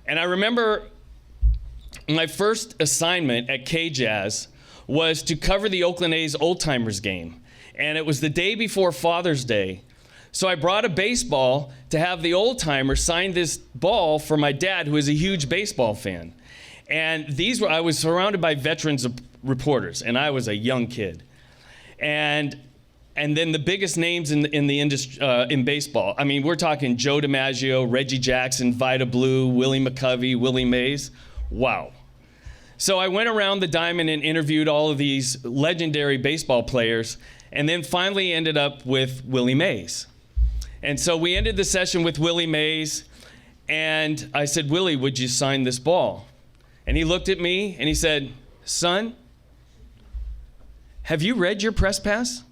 And I remember my first assignment at KJazz was to cover the Oakland A's Old Timers game, and it was the day before Father's Day. So I brought a baseball to have the Old Timers sign this ball for my dad, who is a huge baseball fan. And I was surrounded by veterans of reporters, and I was a young kid. And then the biggest names in the industry, in baseball. I mean, we're talking Joe DiMaggio, Reggie Jackson, Vida Blue, Willie McCovey, Willie Mays. Wow. So I went around the diamond and interviewed all of these legendary baseball players, and then finally ended up with Willie Mays. And so we ended the session with Willie Mays, and I said, Willie, would you sign this ball? And he looked at me and he said, son, have you read your press pass?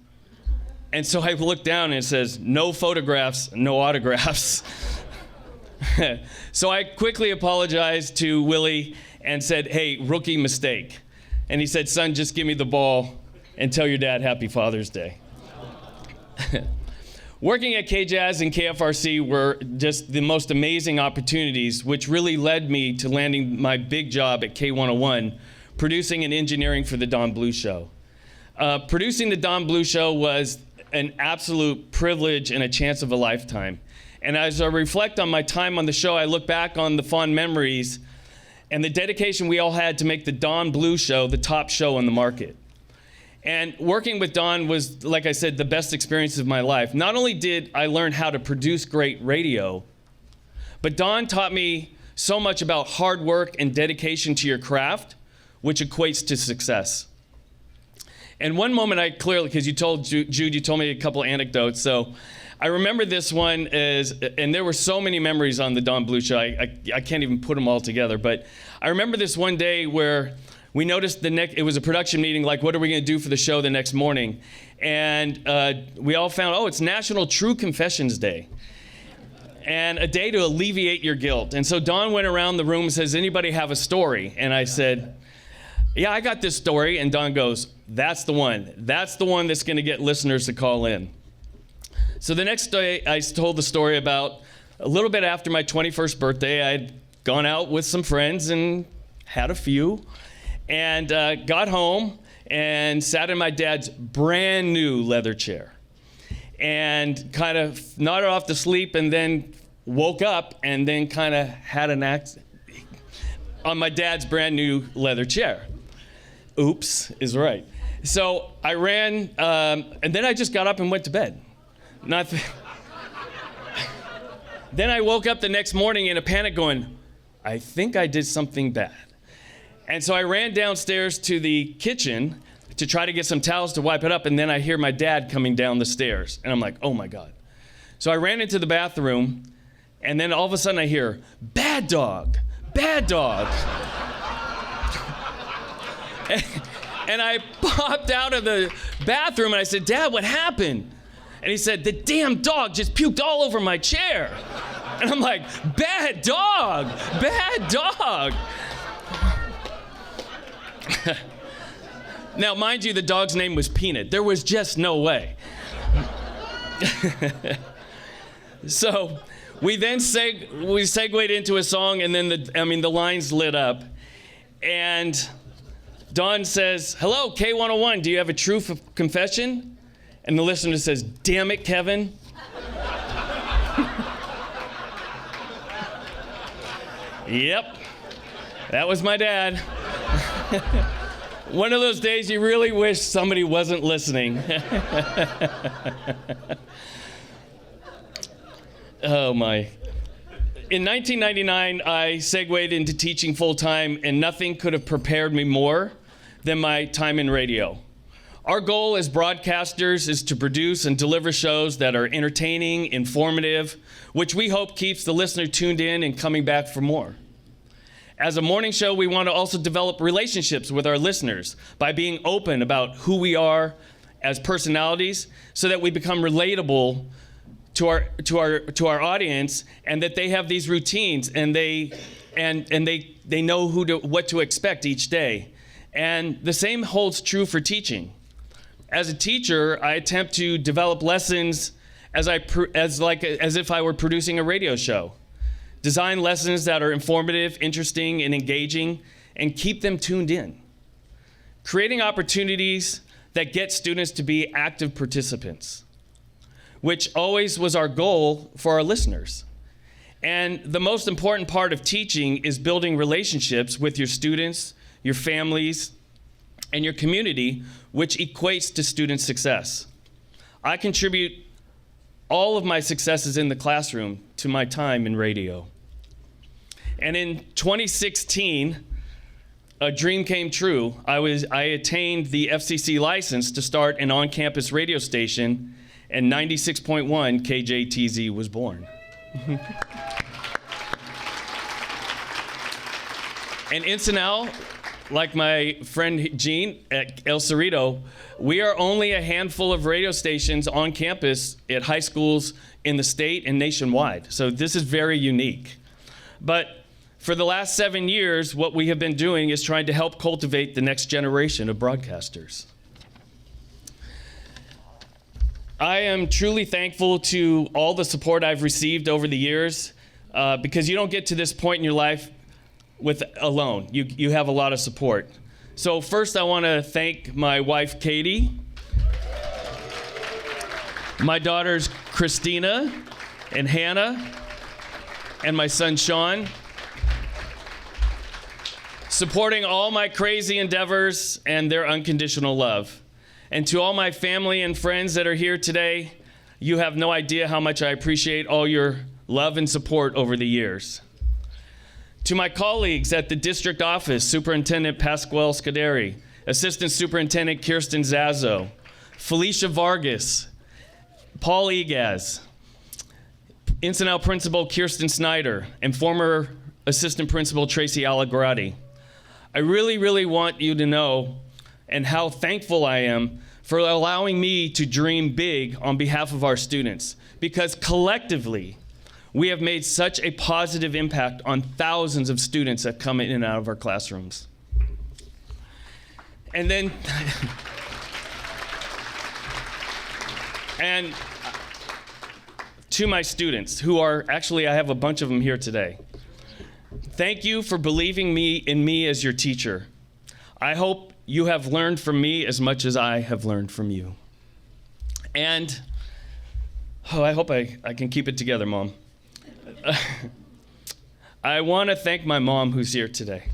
And so I looked down and it says, no photographs, no autographs. So I quickly apologized to Willie and said, hey, rookie mistake. And he said, son, just give me the ball and tell your dad Happy Father's Day. Working at KJazz and KFRC were just the most amazing opportunities, which really led me to landing my big job at K101, producing and engineering for the Don Bluth Show. Producing the Don Bluth Show was an absolute privilege and a chance of a lifetime. And as I reflect on my time on the show, I look back on the fond memories and the dedication we all had to make the Don Bluth Show the top show on the market. And working with Don was, like I said, the best experience of my life. Not only did I learn how to produce great radio, but Don taught me so much about hard work and dedication to your craft, which equates to success. And one moment I clearly, because you told Jude, you told me a couple anecdotes, so I remember this one and there were so many memories on the Don Bluth Show, I can't even put them all together, but I remember this one day where we noticed it was a production meeting, like what are we gonna do for the show the next morning? And we all found, it's National True Confessions Day. And a day to alleviate your guilt. And so Don went around the room and says, anybody have a story? And I said, yeah, I got this story. And Don goes, that's the one. That's the one that's gonna get listeners to call in. So the next day, I told the story about a little bit after my 21st birthday, I'd gone out with some friends and had a few. And got home and sat in my dad's brand new leather chair and kind of nodded off to sleep and then woke up and then kind of had an accident on my dad's brand new leather chair. Oops is right. So I ran and then I just got up and went to bed. Then I woke up the next morning in a panic going, I think I did something bad. And so I ran downstairs to the kitchen to try to get some towels to wipe it up, and then I hear my dad coming down the stairs, and I'm like, oh my God. So I ran into the bathroom, and then all of a sudden I hear, bad dog, bad dog. And I popped out of the bathroom and I said, Dad, what happened? And he said, the damn dog just puked all over my chair. And I'm like, bad dog, bad dog. Now, mind you, the dog's name was Peanut. There was just no way. So we then we segued into a song, and then the lines lit up. And Don says, "Hello, K101, do you have a truth of confession?" And the listener says, "Damn it, Kevin." Yep, that was my dad. One of those days you really wish somebody wasn't listening. Oh my. In 1999, I segued into teaching full-time, and nothing could have prepared me more than my time in radio. Our goal as broadcasters is to produce and deliver shows that are entertaining, informative, which we hope keeps the listener tuned in and coming back for more. As a morning show, we want to also develop relationships with our listeners by being open about who we are as personalities so that we become relatable to our audience, and that they have these routines and they know what to expect each day. And the same holds true for teaching. As a teacher, I attempt to develop lessons as if I were producing a radio show. Design lessons that are informative, interesting, and engaging, and keep them tuned in. Creating opportunities that get students to be active participants, which always was our goal for our listeners. And the most important part of teaching is building relationships with your students, your families, and your community, which equates to student success. I contribute all of my successes in the classroom to my time in radio. And in 2016, a dream came true. I attained the FCC license to start an on-campus radio station, and 96.1 KJTZ was born. And Encinal, like my friend Gene at El Cerrito, we are only a handful of radio stations on campus at high schools in the state and nationwide. So this is very unique. But for the last 7 years, what we have been doing is trying to help cultivate the next generation of broadcasters. I am truly thankful to all the support I've received over the years, because you don't get to this point in your life alone. You have a lot of support. So first I want to thank my wife Katie, my daughters Christina and Hannah, and my son Sean, supporting all my crazy endeavors and their unconditional love. And to all my family and friends that are here today, you have no idea how much I appreciate all your love and support over the years. To my colleagues at the district office, Superintendent Pasquale Scuderi, Assistant Superintendent Kirsten Zazzo, Felicia Vargas, Paul Egaz, Encinal Principal Kirsten Snyder, and former Assistant Principal Tracy Allegrati. I really, really want you to know and how thankful I am for allowing me to dream big on behalf of our students, because collectively, we have made such a positive impact on thousands of students that come in and out of our classrooms. And then, and to my students, who are, actually I have a bunch of them here today. Thank you for believing in me as your teacher. I hope you have learned from me as much as I have learned from you. And, I hope I can keep it together, Mom. I want to thank my mom who's here today.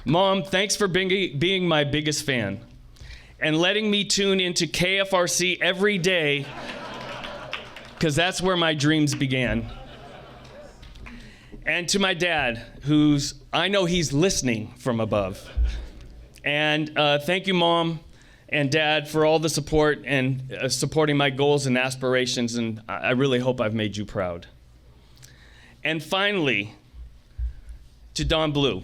Mom, thanks for being my biggest fan and letting me tune into KFRC every day, because that's where my dreams began. And to my dad, I know he's listening from above. And thank you, Mom and Dad, for all the support and supporting my goals and aspirations, and I really hope I've made you proud. And finally, to Don Blue.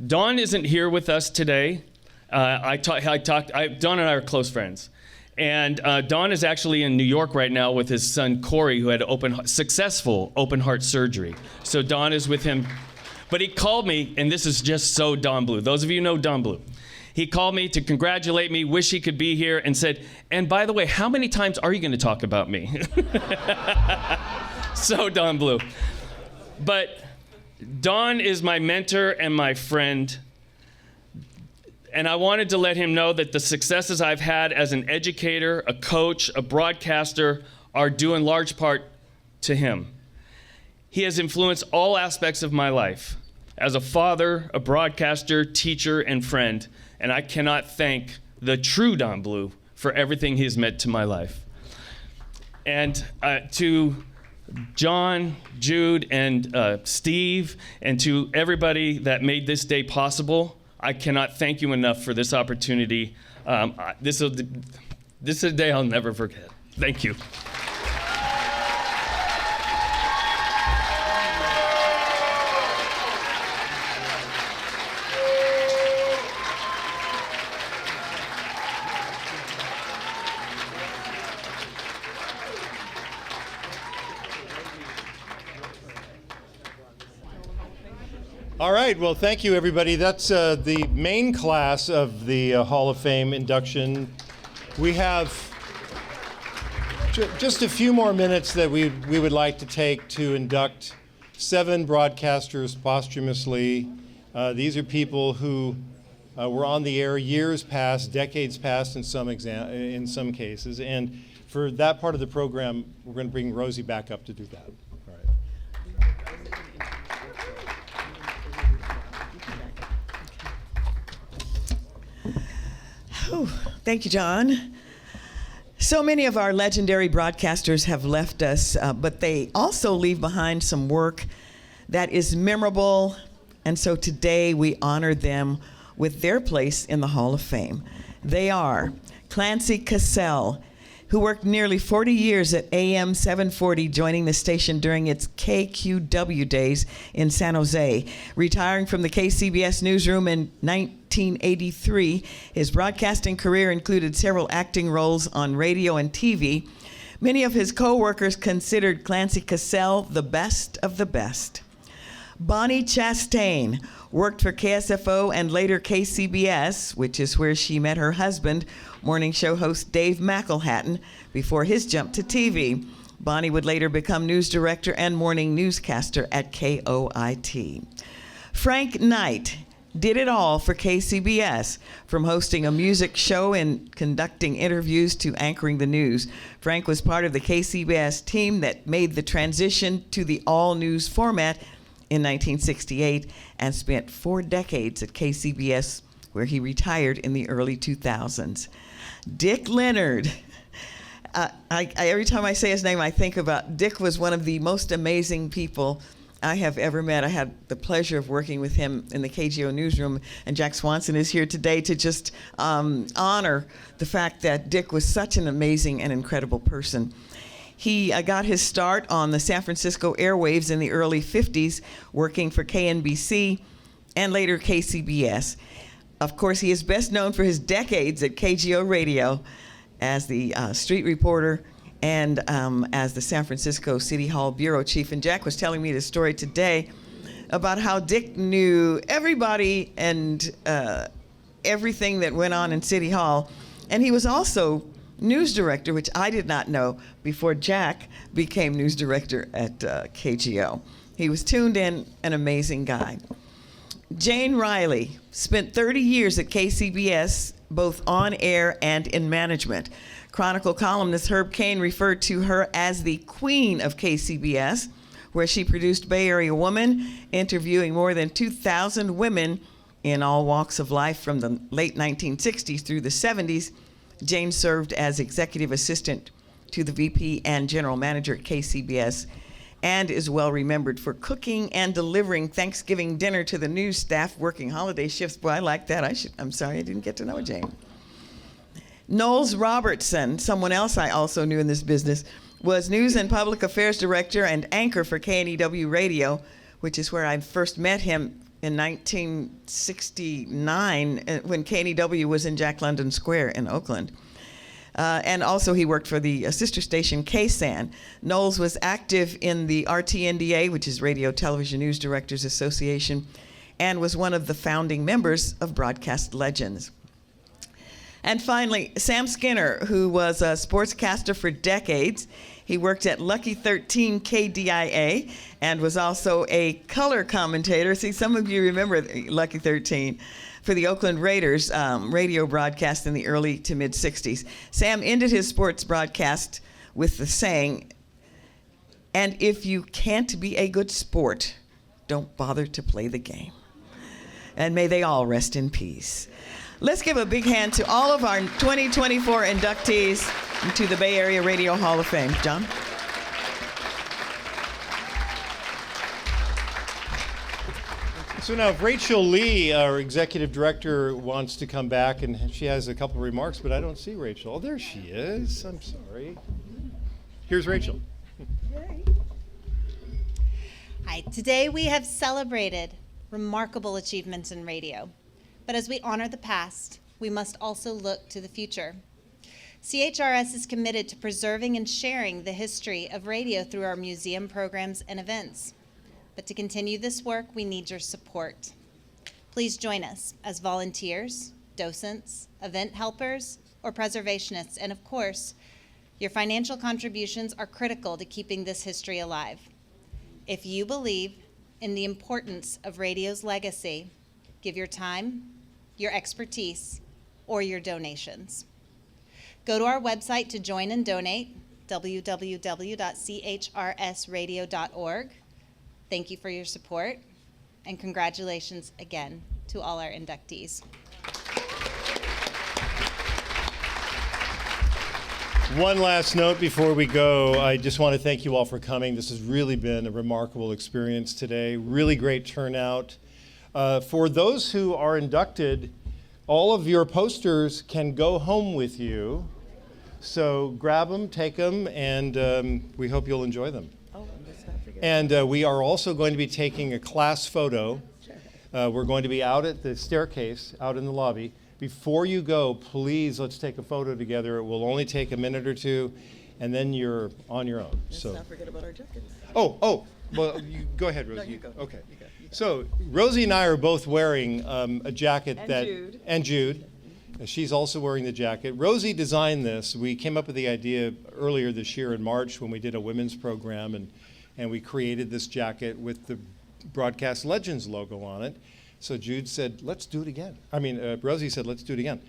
Don isn't here with us today. Don and I are close friends. And Don is actually in New York right now with his son Corey, who had successful open heart surgery. So Don is with him. But he called me, and this is just so Don Blue. Those of you who know Don Blue. He called me to congratulate me, wish he could be here, and said, and by the way, how many times are you going to talk about me? So Don Blue. But Don is my mentor and my friend. And I wanted to let him know that the successes I've had as an educator, a coach, a broadcaster are due in large part to him. He has influenced all aspects of my life as a father, a broadcaster, teacher, and friend. And I cannot thank the true Don Blue for everything he has meant to my life. And to John, Jude, and Steve, and to everybody that made this day possible, I cannot thank you enough for this opportunity. This is a day I'll never forget. Thank you. All right, well, thank you, everybody. That's the main class of the Hall of Fame induction. We have just a few more minutes that we would like to take to induct 7 broadcasters posthumously. These are people who were on the air years past, decades past in some cases. And for that part of the program, we're going to bring Rosie back up to do that. Thank you, John. So many of our legendary broadcasters have left us, but they also leave behind some work that is memorable, and so today we honor them with their place in the Hall of Fame. They are Clancy Cassell, who worked nearly 40 years at AM 740, joining the station during its KQW days in San Jose. Retiring from the KCBS newsroom in 1983, his broadcasting career included several acting roles on radio and TV. Many of his co-workers considered Clancy Cassell the best of the best. Bonnie Chastain worked for KSFO and later KCBS, which is where she met her husband, morning show host Dave McElhatton, before his jump to TV. Bonnie would later become news director and morning newscaster at KOIT. Frank Knight did it all for KCBS, from hosting a music show and conducting interviews to anchoring the news. Frank was part of the KCBS team that made the transition to the all-news format in 1968 and spent 4 decades at KCBS, where he retired in the early 2000s. Dick Leonard. Every time I say his name, I think about Dick. Was one of the most amazing people I have ever met. I had the pleasure of working with him in the KGO newsroom, and Jack Swanson is here today to just honor the fact that Dick was such an amazing and incredible person. He got his start on the San Francisco airwaves in the early 50s, working for KNBC and later KCBS. Of course, he is best known for his decades at KGO Radio as the street reporter and as the San Francisco City Hall bureau chief. And Jack was telling me the story today about how Dick knew everybody and everything that went on in City Hall. And he was also news director, which I did not know before Jack became news director at KGO. He was tuned in, an amazing guy. Jane Riley spent 30 years at KCBS, both on air and in management. Chronicle columnist Herb Cain referred to her as the queen of KCBS, where she produced Bay Area Woman, interviewing more than 2,000 women in all walks of life from the late 1960s through the 70s. Jane served as executive assistant to the VP and general manager at KCBS, and is well remembered for cooking and delivering Thanksgiving dinner to the news staff working holiday shifts. Boy, I like that. I'm sorry I didn't get to know Jane. Knowles Robertson, someone else I also knew in this business, was news and public affairs director and anchor for KNEW Radio, which is where I first met him in 1969 when KNEW was in Jack London Square in Oakland. And also he worked for the sister station KSAN. Knowles was active in the RTNDA, which is Radio Television News Directors Association, and was one of the founding members of Broadcast Legends. And finally, Sam Skinner, who was a sportscaster for decades. He worked at Lucky 13 KDIA and was also a color commentator. See, some of you remember Lucky 13 for the Oakland Raiders radio broadcast in the early to mid 60s. Sam ended his sports broadcast with the saying, "And if you can't be a good sport, don't bother to play the game." And may they all rest in peace. Let's give a big hand to all of our 2024 inductees into the Bay Area Radio Hall of Fame. John? So now, if Rachel Lee, our executive director, wants to come back, and she has a couple of remarks, but I don't see Rachel. Oh, there she is. I'm sorry. Here's Rachel. Hi, today we have celebrated remarkable achievements in radio. But as we honor the past, we must also look to the future. CHRS is committed to preserving and sharing the history of radio through our museum programs and events. But to continue this work, we need your support. Please join us as volunteers, docents, event helpers, or preservationists, and of course, your financial contributions are critical to keeping this history alive. If you believe in the importance of radio's legacy, give your time, your expertise, or your donations. Go to our website to join and donate, www.chrsradio.org. Thank you for your support, and congratulations again to all our inductees. One last note before we go. I just want to thank you all for coming. This has really been a remarkable experience today. Really great turnout. For those who are inducted, all of your posters can go home with you. So grab them, take them, and we hope you'll enjoy them. And we are also going to be taking a class photo. We're going to be out at the staircase, out in the lobby. Before you go, please, let's take a photo together. It will only take a minute or two, and then you're on your own. Let's not forget about our jackets. Well, you go ahead, Rosie. No, you go. Okay. You go. So Rosie and I are both wearing a jacket And Jude. She's also wearing the jacket. Rosie designed this. We came up with the idea earlier this year in March when we did a women's program, and we created this jacket with the Broadcast Legends logo on it. So Jude said, let's do it again. Rosie said, let's do it again.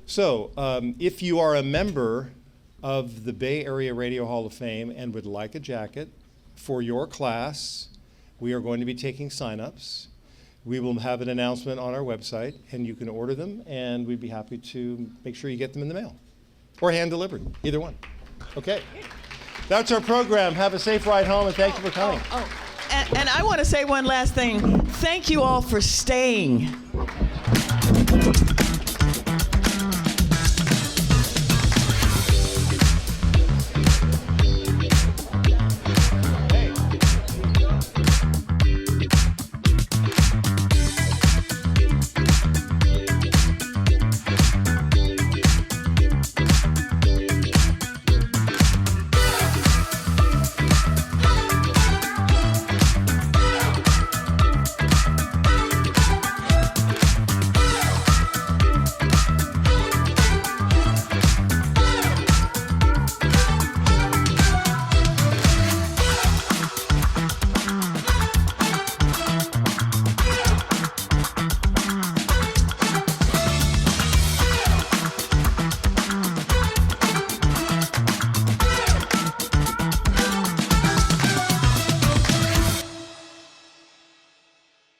So if you are a member of the Bay Area Radio Hall of Fame and would like a jacket for your class, we are going to be taking sign-ups. We will have an announcement on our website, and you can order them, and we'd be happy to make sure you get them in the mail or hand-delivered, either one. Okay. That's our program. Have a safe ride home, and thank you for coming. And I want to say one last thing. Thank you all for staying.